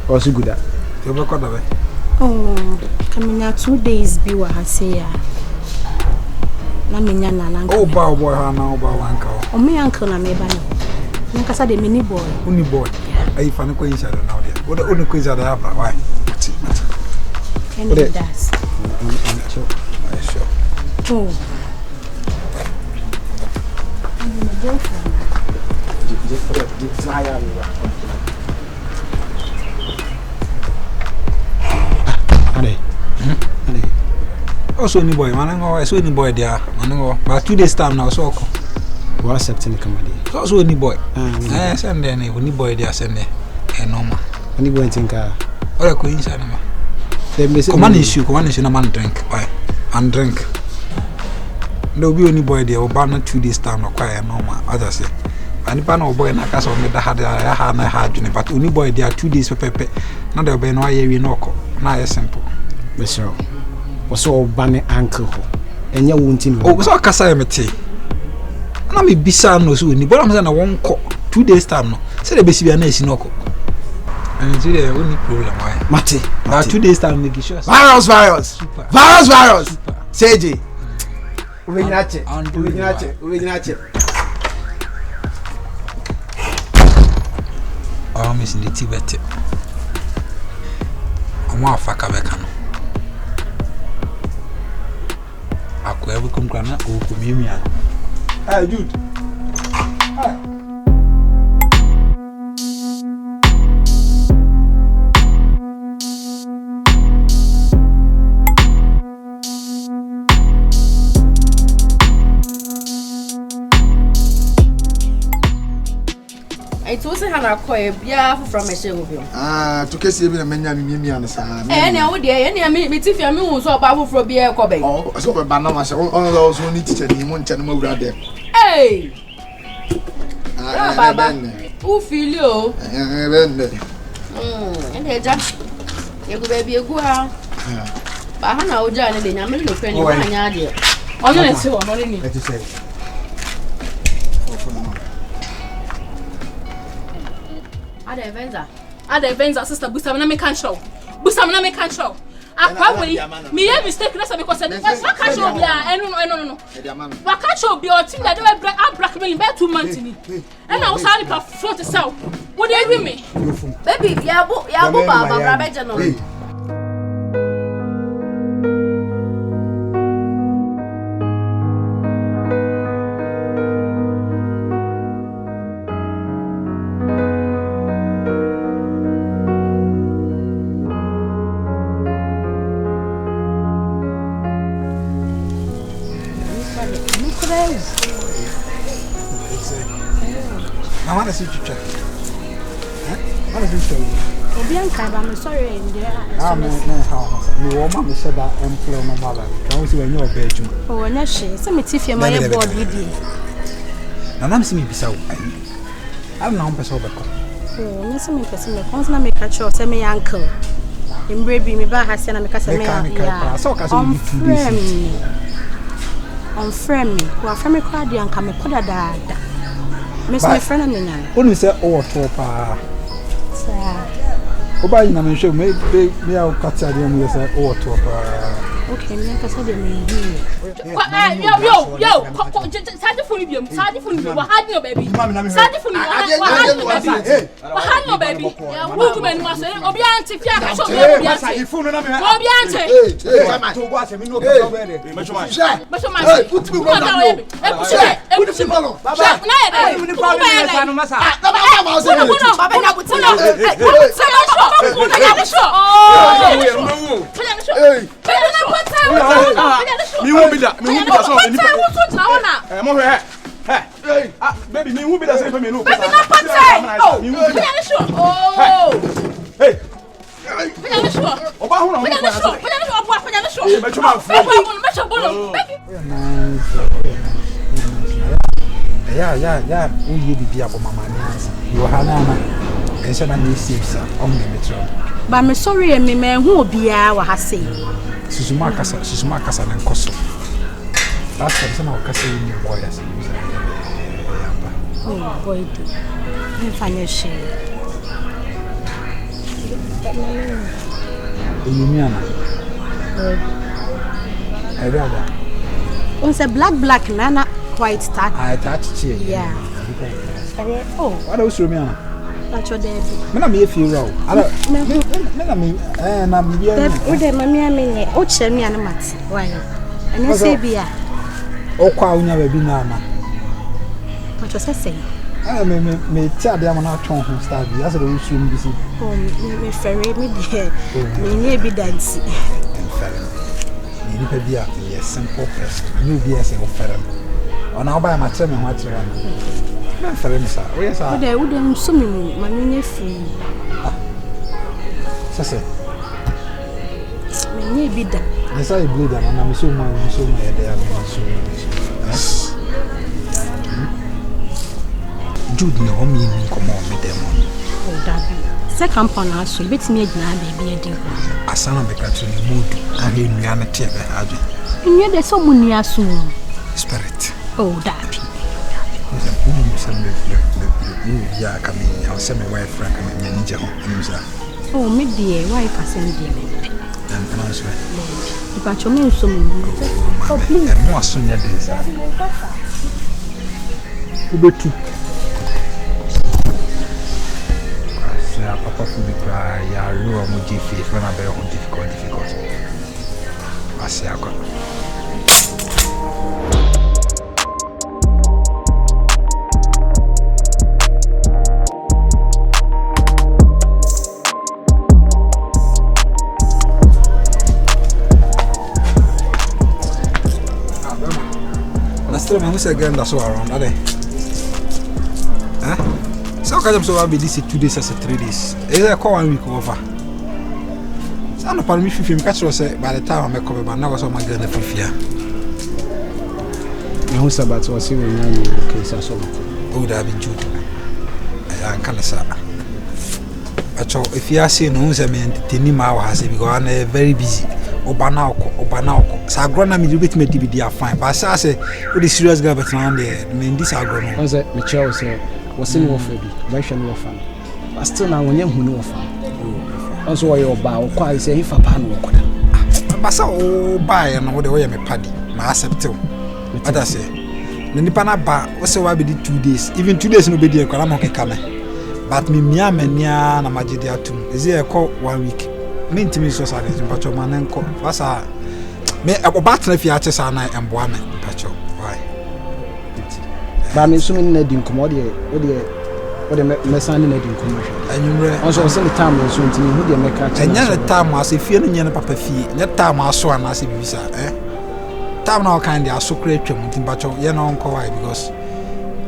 What's good at? You're Oh, coming out 2 days be what I say. Na menya na oh, bow boy, now bow uncle. Oh, my uncle na me bana. Nakasa de mini boy. Uni boy. I find a inside now there. What the only quiz that I have, why? Can it does? Sure. Oh. I'm a girlfriend. Also, any boy, man, I saw any boy there, man, but 2 days time now, so we're accepting the comedy. Also, any boy, I send there, any boy there, send there, and normal. Any boy think, or a queen, command issue, no man drink, why, and drink. There will be any boy there, or ban 2 days time, or quiet normal, as I say. And if I know boy, I can't make the hard, but only boy there 2 days for pepe, not there be no area, no, now simple. Monsieur. Was all banny uncle, and you won't in. Oh, so Casamity. And I'm a bisano soon, but I'm saying I won't call 2 days time. No, say the baby a nice no. And it's the only problem. Why, Mate, 2 days time, make sure. Virus. Say, we not it. I'm missing the Tibet. I'm more Fakabekano. Aku ever come grana or communion. Hey, Jude. Hi. It was a Hannah Coy, yeah, from a show of you. To kiss you in a many and and now, dear, any meet if you move so powerful for beer cobbing. Oh, I saw a banana, all those who need to tell you, one channel over there. Hey, Baba, who feel you? And here, Jack, you could be a good house. But Hannah, old Johnny, I'm a little friend. Oh, let's see what I need to say. Venza. Ada Venza sister Busa na me can show. Busa na me can show. Akwa we me a mistake na because I can't show bia no. Wa can't show bia o team that dey blackmail me 2 months ni. And I was already front to sell. What do you with me? Baby, ya bo baba beje no. I want to see you check. I want to see you. I'm sorry, India. I'm how you want me said that employ my mother. Can we see when you're bedroom? Oh, and she, some if you're my board with you. And I'm seeing me so. I'm not person back. Oh, no, some person, the constant make a show, send me uncle. In baby, me back has sent a make us a man. So, on friend me, who are from a crowd and come a put a dad. Miss my friend and me. Only say oh topa. Oba ina me show me I'll cut the end say oh topa. Okay, me ka say me here. Yo, start the phone biom. What had no baby? Start the phone. What had no baby? Who man must say obi anti fia ka show obi anti. Obi anti. To go say me no go where. Hey, put me on now. Put me on. Baba. Na e dey. Me won't be that. Baby, me won't be that. Me no. Hey. Yeah. You be about mama. You Hana. And so na saves on the metro. But I'm sorry, me man who be our Hasi. Susuma Casa and Cosso. Last time I was saying your boy as oh, boy, do. Find your shame. Yumiana. I rather. Once a black nana white start. I touched you. Yeah. Oh, what else, Yumiana? That's your dad. When I may feel low. I don't. And I'm here. Mammy, oh, tell me, and a mat. Why? And you say, be a. Oh, quite never be now. What was I saying? I may tell them on our tongue who started. That's the soon be seen. Oh, me ferry me dear. Me near be dancing. You need be a simple person. You be a single ferry. On our by my time and what's wrong. Yes, I wouldn't sum my mini free. Sasa. Me be that. Yes, I believe that, and I'm so there. Jude, no, me come on with them. Oh, that second pon us, so bet me baby. I sound like a mood. I hear me on a table. And yet there's so many soon. Spirit. Oh, that. Yeah, come in. I'll send my wife, Frank, and my manager. Oh, me dear, wife, I send them. And I was right. But you mean so many. Oh, please. And more soon, that is. Ubetu. Papa for me cry, ya lower moji face when I'm very difficult. I say I got. Who's again that's all around, are they? Huh? So, so I'll be this 2 days as 3 days. Is a call 1 week over? So, I'm not part of me. If you catch yourself by the time I'm coming, but now I'm going to fear. Who's about to see when you're okay? So, oh, that be Jude. I can't say. If you are seeing who's a man, Tinima has it because I'm very busy. Obanako. So I grown up a bit maybe they are fine. But I say, what is serious guy but now there? I mean, this are grown. Was it Michelle say, was in warfare? Why should you fan? but still now when you know of also why you bow quite say if a pan will come. Basa o buy and what the way me paddy, my accept. What I say, the Nipana ba was a 2 days, even 2 days no be there, Kalamoke come. But me, na Majidia too. Is here call 1 week. Mean to me, society, but your man and call. Basa me about if you are just an and woman, Pacho. Why? But I'm assuming that in commodity, what the message in commercial. And you also send the time soon to me who they make a and the time was if you're in papa fee, that time I saw and I see visa, eh? Time now kind of so great, but you know, because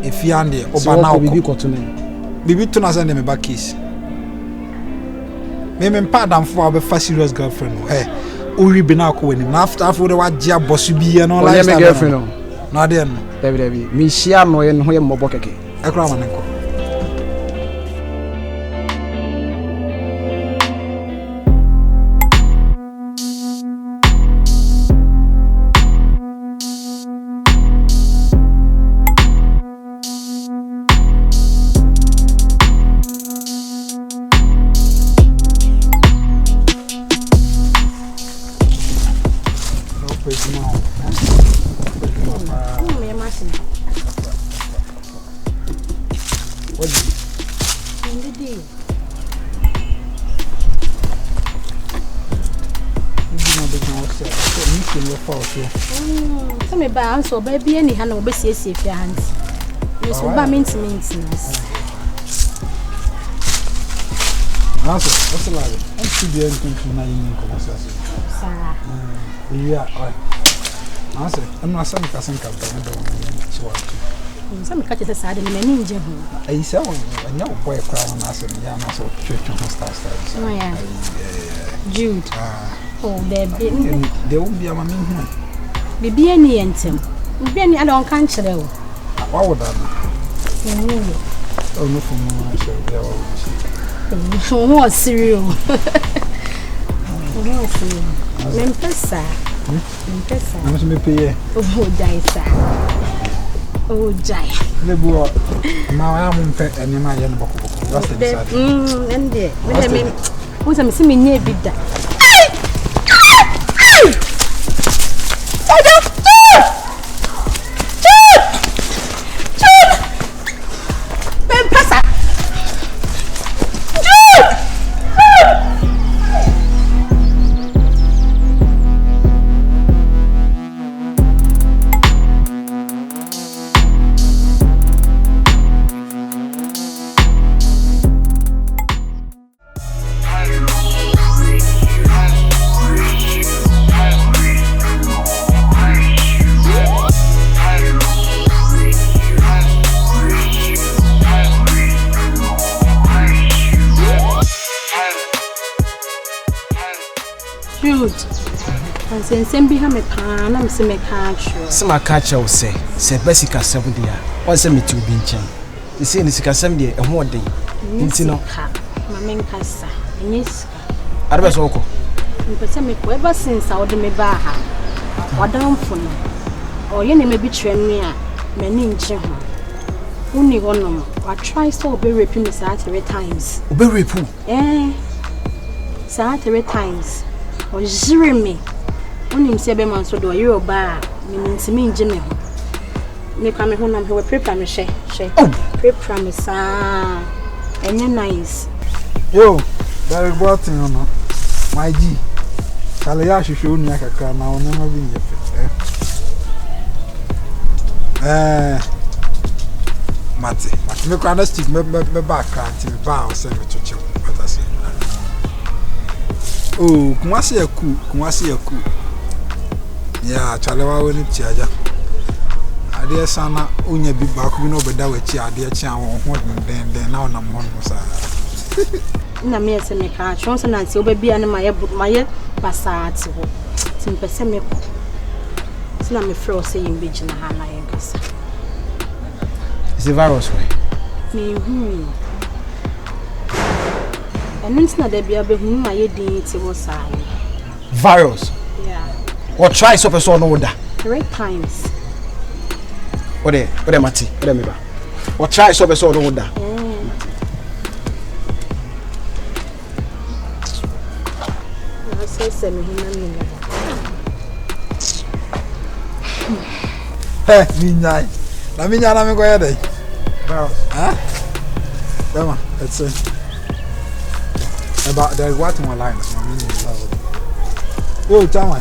if you're on the Obana, Bibi to send them back kiss. Maybe pardon for our first serious girlfriend. Hey, Uri Binako when him after the what Jia Bossubi and all that girlfriend. Not then, David, me share no and who am Mobokake. A crown. So baby any hand will see if your hands. Miss maintenance. What's the matter? I'm still doing something now in KUMASI. Yeah, I'm not saying casting campaign. Some catches a side and many ninja. I saw a young boy crown as a young church on stars. Oh, yeah. Jude. Oh, there won't be a man. Be any anthem. Be any other country. What would that be? Oh, no, for more cereal. Mempesa. I must be pay. Oh, die, sir. Oh, die. The boy, my arm pet and my young book. And there, who's a missing near bid that. Send be me pan, I'm some catch. Some catch will say, Bessica 70 years. What's a me to be in chain? The same is 70 and what day? Intino, my main cassa, and yes, I was oko. But me ever since I would me baha or down for me, or you may be trained me, many in Jim. Only one of them. I try so be raping me Saturday times. Be raping? Saturday times. Or zero me. Only 7 months ago, you're a bar, meaning to me, Jimmy. Me come home and we prepare me, prepare me, sir. And you're nice. Yo, very important, you know. My G. Talia should show me a crown now, never been your fit. Matty, me can't stick me back until the bar send me to chill. What I say. Oh, Kumasi a coup. Yeah, Kyerewaa will need Chaja. I dear son, only be back, we know better with Chia, dear Chan, then now I'm one. Na me se me ka chon se nanti obabi ane my basat ho tim pese me ko se na me fro se yin beji na ha na yin kasa is a virus way me enu ntina da bia be hu ma ye din ti wo sai virus yeah what try so person no da 3 times what mati what me ba what try so person no da Say me hina. Hey, Minyai. Na minya na me go ya dey. Well, Come on, let's see. About there's what more lines. Oh, Chama.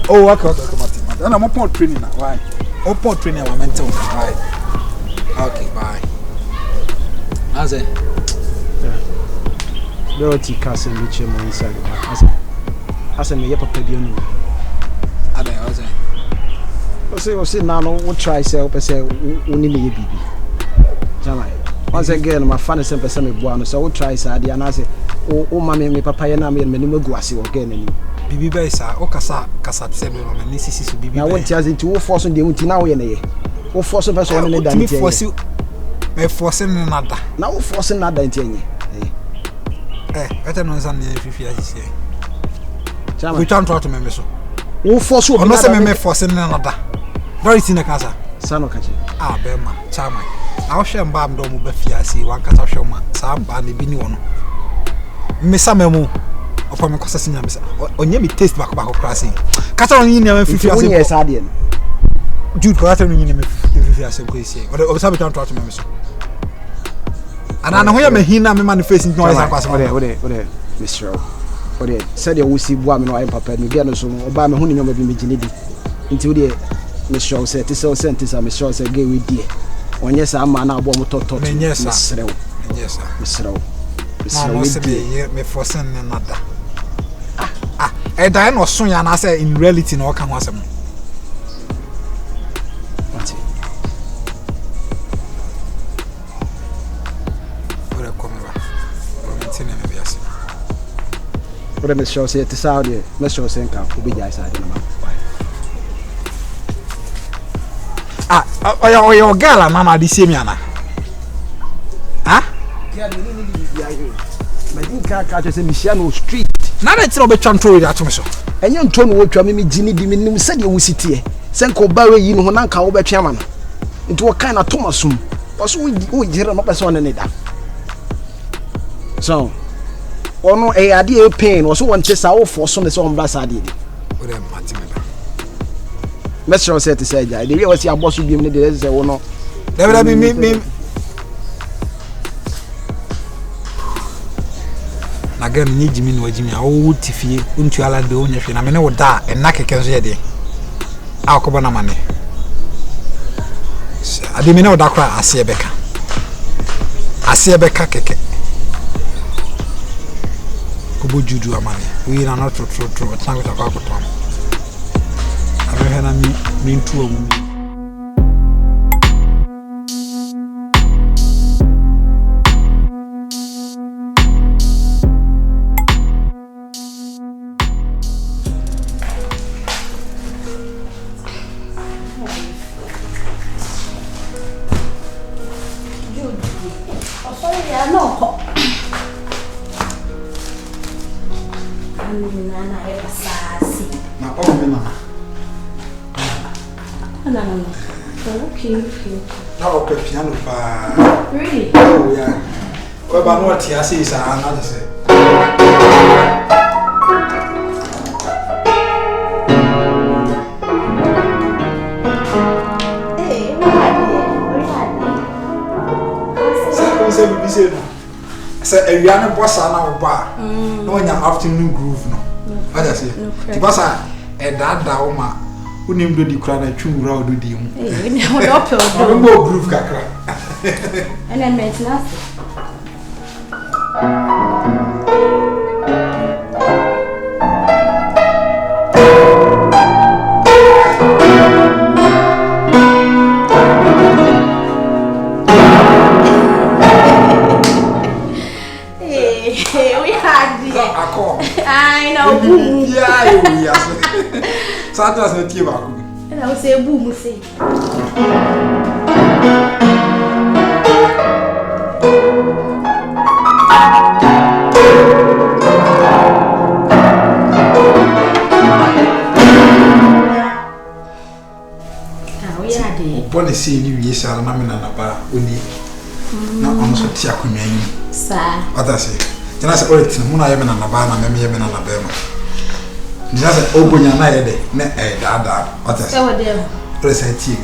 Oh, okay. Then I'm upon training now. Why? Upon training, I'm mental. Why? Okay, bye. How's it? Lotty castle which you inside. As a me papa bionu. Ade, how's it? O say now no try say say oni na ye bibi. Chama. Once again my fan is person me boa no so we try say ade na say o ma me papa ye na me me gu ase o gen ani. Bibi ba isa o kasa se me ma ni sisi bibi. Na won ti as into wo force de unti na wo ye na ye. Wo force person on ne da nti. Me force me nada. Na wo force nada nti enye. Better no san ne fifi asisi. Chama. We try to me so. Wo force o no say me force ne nada. Very tin na kasa. Sano kache. Be ma chama. Na wo hwe mba am do mo ba fiase wan kasa hwe ma. Sa mba ne bi ni wono. Me sa memu. Opa me kosa sinya me sa. Onye me taste back krasi. Kasa onye ni am fifi ase. Onye sa de. Jude ko ata onye ni me fifi ase ko isi. O sa be try to me so. Ana na ho ya me hina me manifest no isa kwase. Ode Mr. Ode said you will see boa me no am papa me get no so oba me hu ni nyoma bi me gine di. Nti ode Mr. say ti say sentence am Mr. say ge we die. Onye sa ama na abo mo toto. Mr. Me force ne nada. Die no so ya na say in reality no ka ho asem. What? Ora come va. Promettine me biase. Ora me show say ti sa ode, me show say nka obi jai sa de na ma. Oya gala mama di semi ana. Girl me ni bi ayo. Me din ka say me share no street. Na na ti no be twanto ya to me so. Enye nto no wotwa me gini di me nim se de wo sitie. Se nka oba we yi no ho na nka wo betwe ama no. Nti wo kan na Thomasum. Oso wo jira no person ne da. So ono ade e pain oso won te sa wo force ne se on bla sa ade di. Ore mati me ba. Mr. Set say ja. The way was your boss bi me de say wo no. There be me. Na gan ni jimi no jimi a wo tifie untu ala de onya hwe na me ne wo da enna keke so ye de. A ko bona mane. Ade me ne wo da kra ase beka. Ase beka keke. Ko bo Jude amane. We na not true tango ta kwa ko tom. Abe na mi ntu omu. Okay. Now okay piano pa. Really? Oh yeah. Well, but what I say is another say. Hey, what say a young boss na oba. No nya afternoon groove no. What I say? Because a dada oma unim do di kra na twumura odo di mu. Eh, we no do pe o groove kakra. And then maintenance. I know. Yeah. Santos no tie ba ko. Ela você é burro, sei. Bone se ni wie na me na ba oni. Na ono so tie akonwa yi. Sa. What I say? Tena se orit mu na ye me na ba na me ye me na ba ma. Tena se ogonya na ye de na da. What is? Se wo de. Presenti.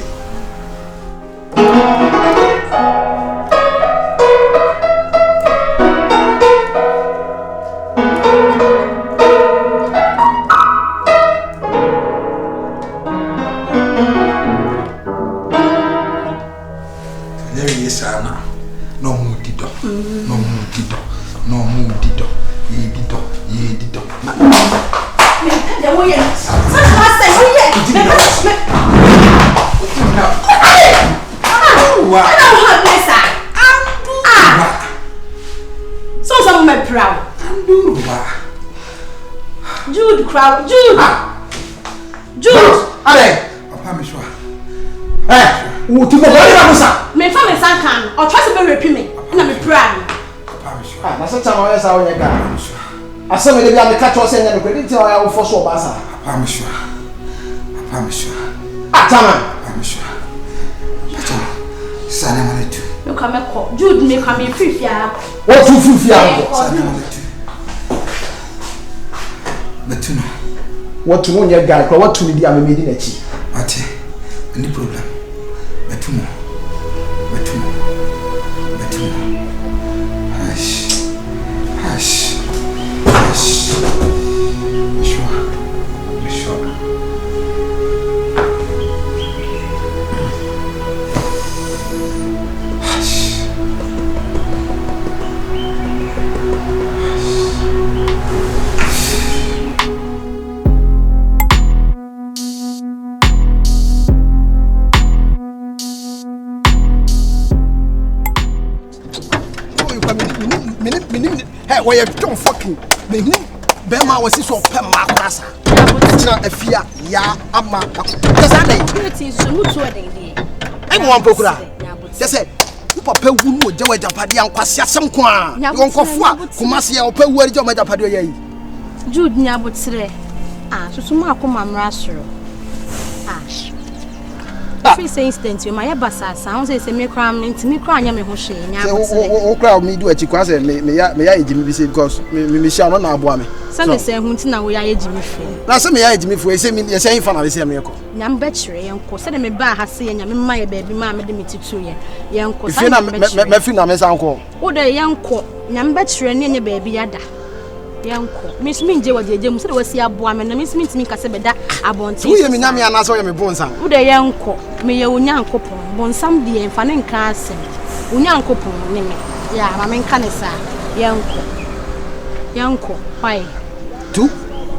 Jude, crowd, Jude. Jude. Allez. Papa me sure. Wo ti mo bari ba musa. Me fa me san kan. O twa se be repi me. Na me proud. Papa me sure. Na se chama o yesa o nyega. Asem de bia me catch o se nya me kwedi ti o ya wo fo so ba sa. Papa me sure. Papa me sure. Atama. Papa me sure. Papa. Sana mane tu. Me kwa me ko. Jude me kwa me fifia. Wo tu fifia ko. Sana mane tu. Betuno. What to know your guy, what to the amedi na chi. Ate. Any problem? Betuno. Betuno. Betuno. Hush. Hush. Hush. Sure. Sure. Hush. Hey, why you don't fucking me? Bema was so pen makrasa. Tina afia ya ama. Just say Beauty so mutu ade. I go one prokura. Just say papa wu no jewa japade ankwase asem ko a. Won kofo a kumase ya opa wu ari jewa japade yayi. Jude nya botre. So mu akoma mra soro. Free say instant you my basa sound say me kra me kra anya me ho hwe nya botre. O kra me do achi kwa say me ya ejimi bi say because me sha no na aboa me. Say say hu nti na wo ya ejimi fo. Na say me ya ejimi fo say me ye say fa na say me ko. Nya mba kire yenko say me ba ha say nya me ma ye ba bi ma me de me titu ye. Yenko say na me fi na me san ko. Wo de yenko nya mba kire ne nya ba bi yada. Yenko me sumi nje wajeje mu say wasi aboa me na me sumi ntimi ka say beda abonti. Wo ye me nyame ana so ye me bonsan. Wo de yenko me ye onyankopon bonsam de emfa ne nka asem. Onyankopon ne me. Ya ma me nka ne sa. Yanko, why? Tu?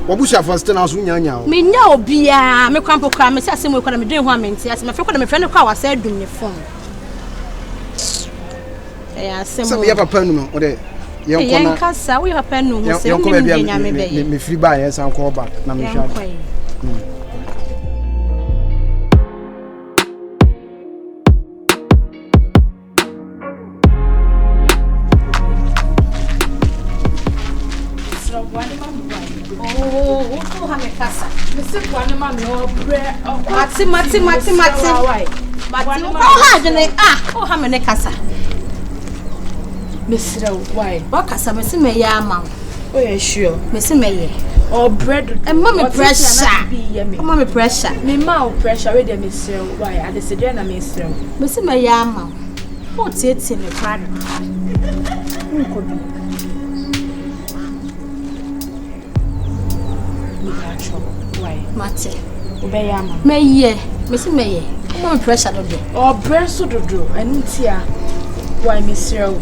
Wabusha first na so nyanya o. Me nya obia, me kwampo kwa me sase mo kwa na me dwen ho amenti ase me fe kwa na me fe ne kwa wasa adum ne fon. Asem. Se me ya papa nu o de yanko na. Yanka sa wo ya papa nu ho se me me nya me be. Me free ba yan san ko ba na me hwa. Casa. Mr. Guanema, no bread. Mati. Oh, hardly. Oh, how many casa? Mr. Why? What casa, Missy May Yama? Oh, yeah, sure. Missy May. Oh, bread and mommy pressure. Mommy pressure. Me mouth pressure with them, Mr. Why? I decided I Mr. Missy May Yama. What's it in the crowd? Why? Mate. Obey Yama. May ye, Missy May. Mommy pressure do. Oh, bread so do. And tia. Why, Mr.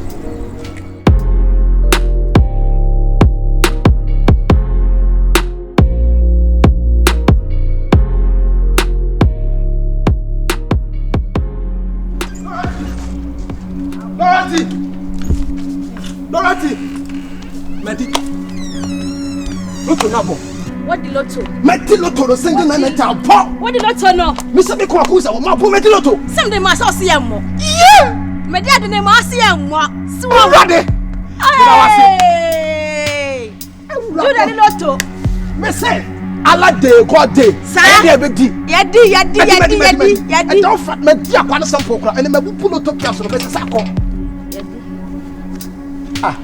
Lotty! Medi. Lotto nabo. What the lotto? Medi lotto no send na mental pop. What the lotto no? Mr. Be ko akusa wo ma po medi lotto. Some dey ma so see am mo. Yeah! Medi ade ne ma see am mo. So ready. Hey! You the lotto. Me say ala day god day. Say be di. Yadi. E don fat me di akwa na sample kra. Ene me bu lotto kiaso no be say akọ.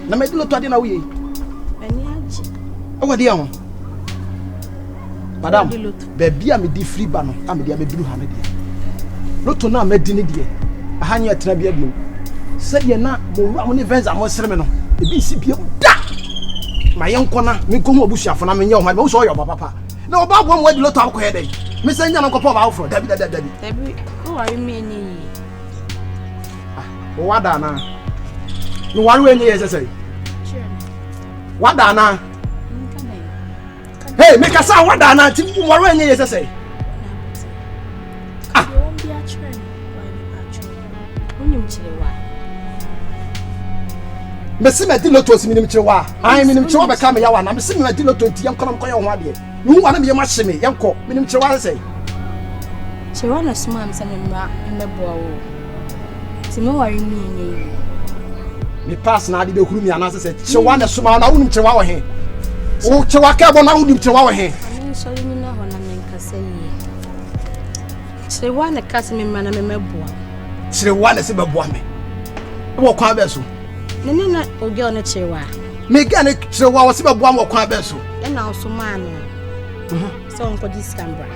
Na me di lotto ade na wo ye. What do you Madam, baby, I'm a free banner. I'm a blue hammer. Lotto now made dinner dear. A hanya trabia blue. Said you're not more events. I'm more ceremonial. The BCP. My young corner, me come over Busha for I'm in your my most oil, papa. No, about one way lot of headache. Miss Angela Copa Alfred, Debbie. Who are you meaning? What Dana? No one way near, as I say. What Dana? Hey, make a sound. What Dana? What way near, as I say. Ah, you won't be a train. When you Messi Medilo to Minimchiwa. I mean, Chiwa become Yawan. I'm seeing Medilo to young Colombo one day. You want to be a machine, young co, Minimchiwa say. Chiwana swims and in the bowl. Timo worry me. Me pass now, the Humi and answer said, Chiwana Sumana, I wouldn't Chihuahua here. Oh, Chihuahua, I wouldn't Chihuahua here. I mean, so you know when I'm in Cassay. Chiwana Casimir man, I'm a mebo. Chiwana Sibabwame. What Quabesu? Nina Ogana Chewa. Mechanic Chihuahua was about one more Quabesu. And also man. So Uncle Discambra.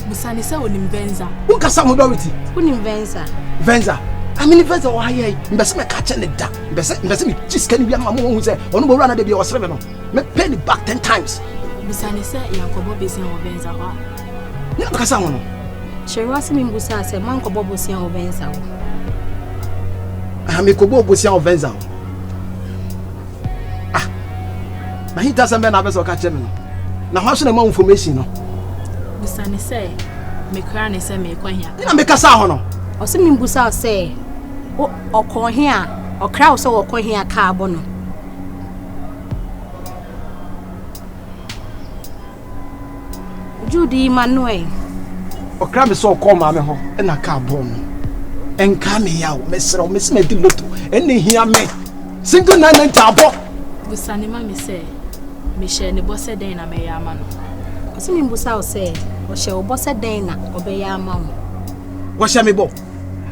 Musani sa unim Venza. Who can some authority? Unim Venza. Venza. I mean, Venza, why I must me catch any duck. Must me just can be a mamma who said, on the run of the Bio Seven. Me penny back 10 times. Musani sa Yankobo Bisan or Venza. Never someone. Cherasi Mimbusa said, Manco Bobusian or Venza. I make a bob with your Venza. Ah, but he doesn't mean I was a catch him. Now, how should I more information? Musani say, make cranny send me a coin here. You make a sound. Or some Mimbusa say, or coin here, or crowd so or coin here carbon. Jude Manuel. Or cram so call mamma and a carbon. And come here, Miss Mediloto, and hear me. Single 9 and tabo. Busani mammy say, Michelle, the boss said, Dana may yaman. Or some Mimbusa say, or shall boss said Dana, obey your mom. What shall me bo?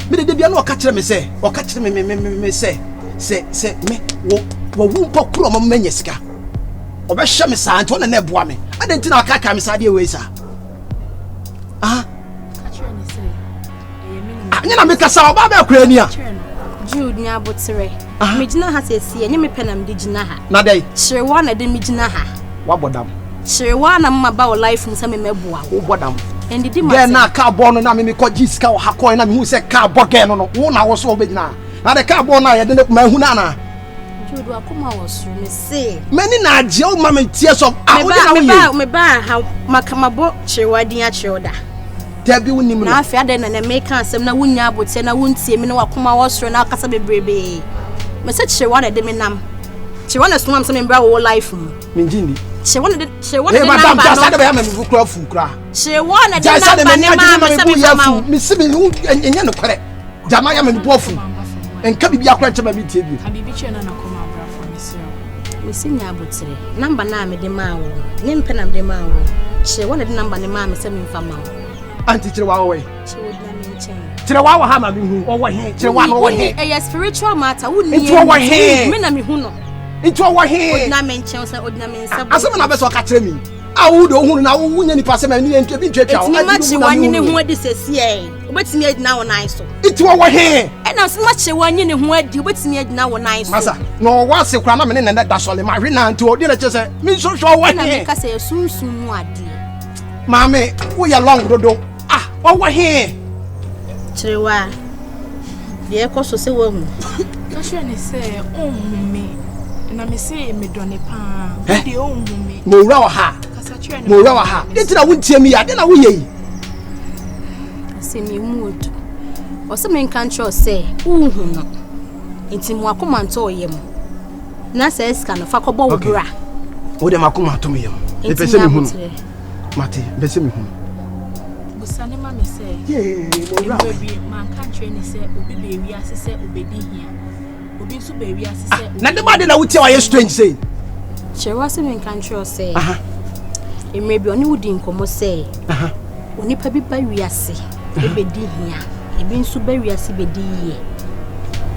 Me the no catch me say, or catch me say, me, won't pop on Menyesca. Or be shame me, Anton and Nebwami. I didn't know I can't come inside your way, sir. Ah. I make a sound about Ukraine. Jude Nyabotere. Mijina has a sea, and you may penam diginaha. Naday, Kyerewaa de Mijinaha. What about them? Kyerewaa about life from some mebua. What them? And the demon. Then now carbon and I mean, because Jiska or Hakon and who said carbon on one I was so big now. Now the carbon I didn't my Hunana. Jude Wakuma was me say. Many na Joe Mammy tears of me ba how Makamabo Kyerewaa Choda. Debbie Nim na afia den na make ansem na wunya abote na wuntie me na wakoma wosoro na akasa bebrebe me se Kyerewaa na de me nam Kyerewaa na so am se me bra wo life mu minjini Kyerewaa na de madam just say be am me vukura fukura Kyerewaa na de na ne ma me se me fama me se me enya no kwere jama ya me bofu enka bibia akwa nche ma bi tie bi habibi che na nakoma bra for me se me se nya abotere number na me de ma wo ne mpe na me de ma wo Kyerewaa na de number ne ma me se me fama anti Kyerewaa we Kyerewaa ha ma mi hu o wo he Kyerewaa no wo he eh spiritual matter wunni it wo he me na me hu no it wo he odina me nchen so odina me nsa asem na be so ka kire mi a wo do hu na wo wunya ni pasem ni ntwe bi ntwetwa o ma Kyerewaa nyine hu adi sesi e obetimi adina wo nan so it wo he e na so ma Kyerewaa nyine hu adi obetimi adina wo nan so masa no wa se kura na me ne da sole ma hwe na nti odi na che se mi so wo he na me ka se sunsun mu adi mame wo ya long dodo ah wo he Kyerewaa ye ko so se wo hu ka hwe ne se onhume na me se me done pa de onhume mo wura wa ha mo wura wa ha de tira wuntie mi ya de na wo ye se mi muodu o se men kan tro se uhu no enti mo akoma nto oyem na se eska no fa kobo wo bra o de makoma to mi yem e pese mi hu mate pese mi hu busane ma me se mo bi man kan tro ni se obi be wi ase se obedi hia obi nso be wi ase se na de ma de na wutie wa ye strange say Kyerewaa se men kan tro se maybe oni wudi nkomo se oni pa bi ba wi ase ebedi hia ebi nso ba wi ase bedi ye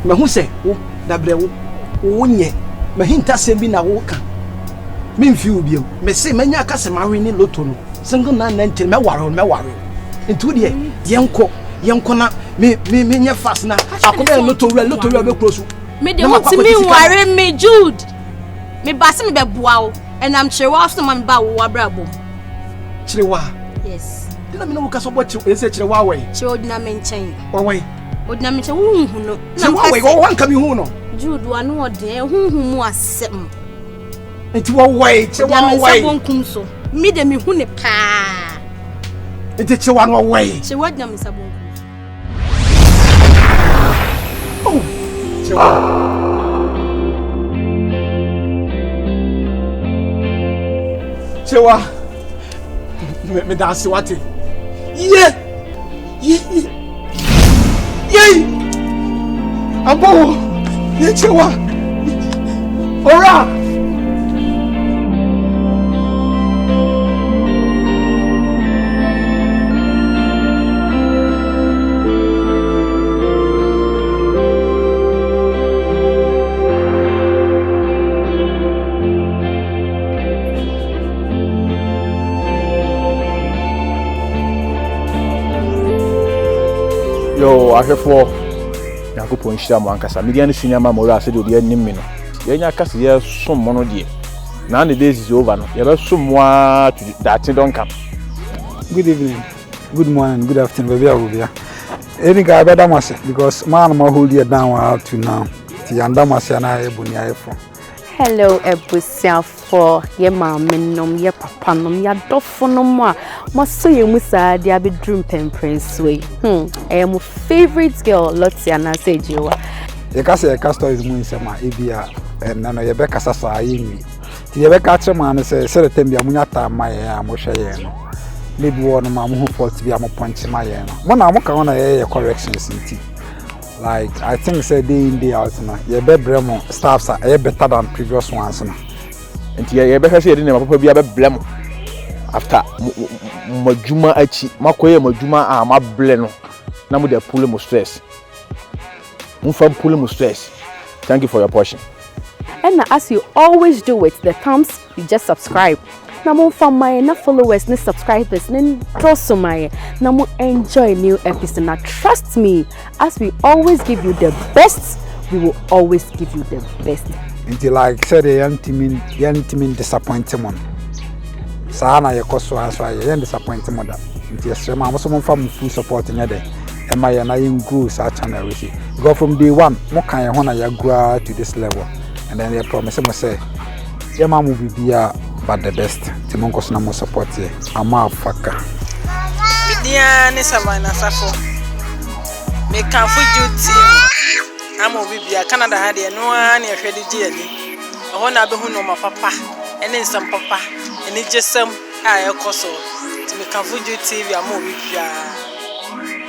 ma hu se wo da bre wo nye ma hinta se bi na wo ka Me feel bi. Me say manya ka se ma we ni lotto no. Single na nti me ware. Ntu de yenko na me nya fast na. Akoma lotto we be close. Me de want me ware me Jude. Me ba se me be boa wo. And I'm Kyerewaa so ma me ba wo abrabo. Kyerewaa. Yes. Dina me no ka so bo Kyerewaa we. Kyerewaa dina me nchen. Why? Odina me nchen hu no. Kyerewaa we wo wan ka me hu no. Jude wa no ode hu mu asem. Enti wo why? Kyerewaa why? Me sabon so. Me de me hu ne pa. Enti Kyerewaa no why? Kyerewaa dina me sabon. Oh. Kyerewaa. Kyerewaa. Me dance what? Yeah. Abo. Yeah, Kyerewaa. Ora. Yo, ahwefo Yakupon hira mo ankasa media no sunya ma mo ra se de obi anim me no ye nya kasa ye som mo no de na the days is over no ye be som mo that don't come. Good evening, good morning, good afternoon, baby. I will be here. Any guy better must because man ma hold you down out to now. The andamasi na ebuni ayefo. Hello, Ebusiafo. Ye mama nom, ye papa nom, ye dofo nom a. Maso ye musa dia be dream prince way. I am my favorite girl, Lotty and Kyerewaa. Ye ka say ka stories mu nsema ebia na no ye be kasa sa yemi. Ti ye be ka chema na say the time bia munya ta ma ye a mo hwe ye no. Maybe one ma mo fault bia mo punch ma ye no. Mo na mo ka na ye corrections nti. Like I think say day in day out na ye be bremo staffs are better than previous ones na. Nti ye be ka say dey na papa bia be blem after majuma achi makoye majuma a ma ble no na mo dey pull mo stress. Thank you for your portion. And as you always do with the thumbs, you just subscribe. Now from my followers, ni subscribers, ni also my now enjoy new episode. Now trust me, as we always give you the best, we will always give you the best. Until like said the young team disappointment. Sana your cost was why you disappointment. Until some someone from full support in your day. And my and grow such an everything. Go from day one, more kind of honor you grow to this level. And then they promise me say, your mom will be here, but the best. Timonko's no more support here. I'm a fucker. Midian is a man as a fool. Make come for Jude team. I'm a baby. Canada had no one near Freddy Jelly. I want to be my papa, and then some papa, and it's just some I also to make come for Jude TV. I'm a baby.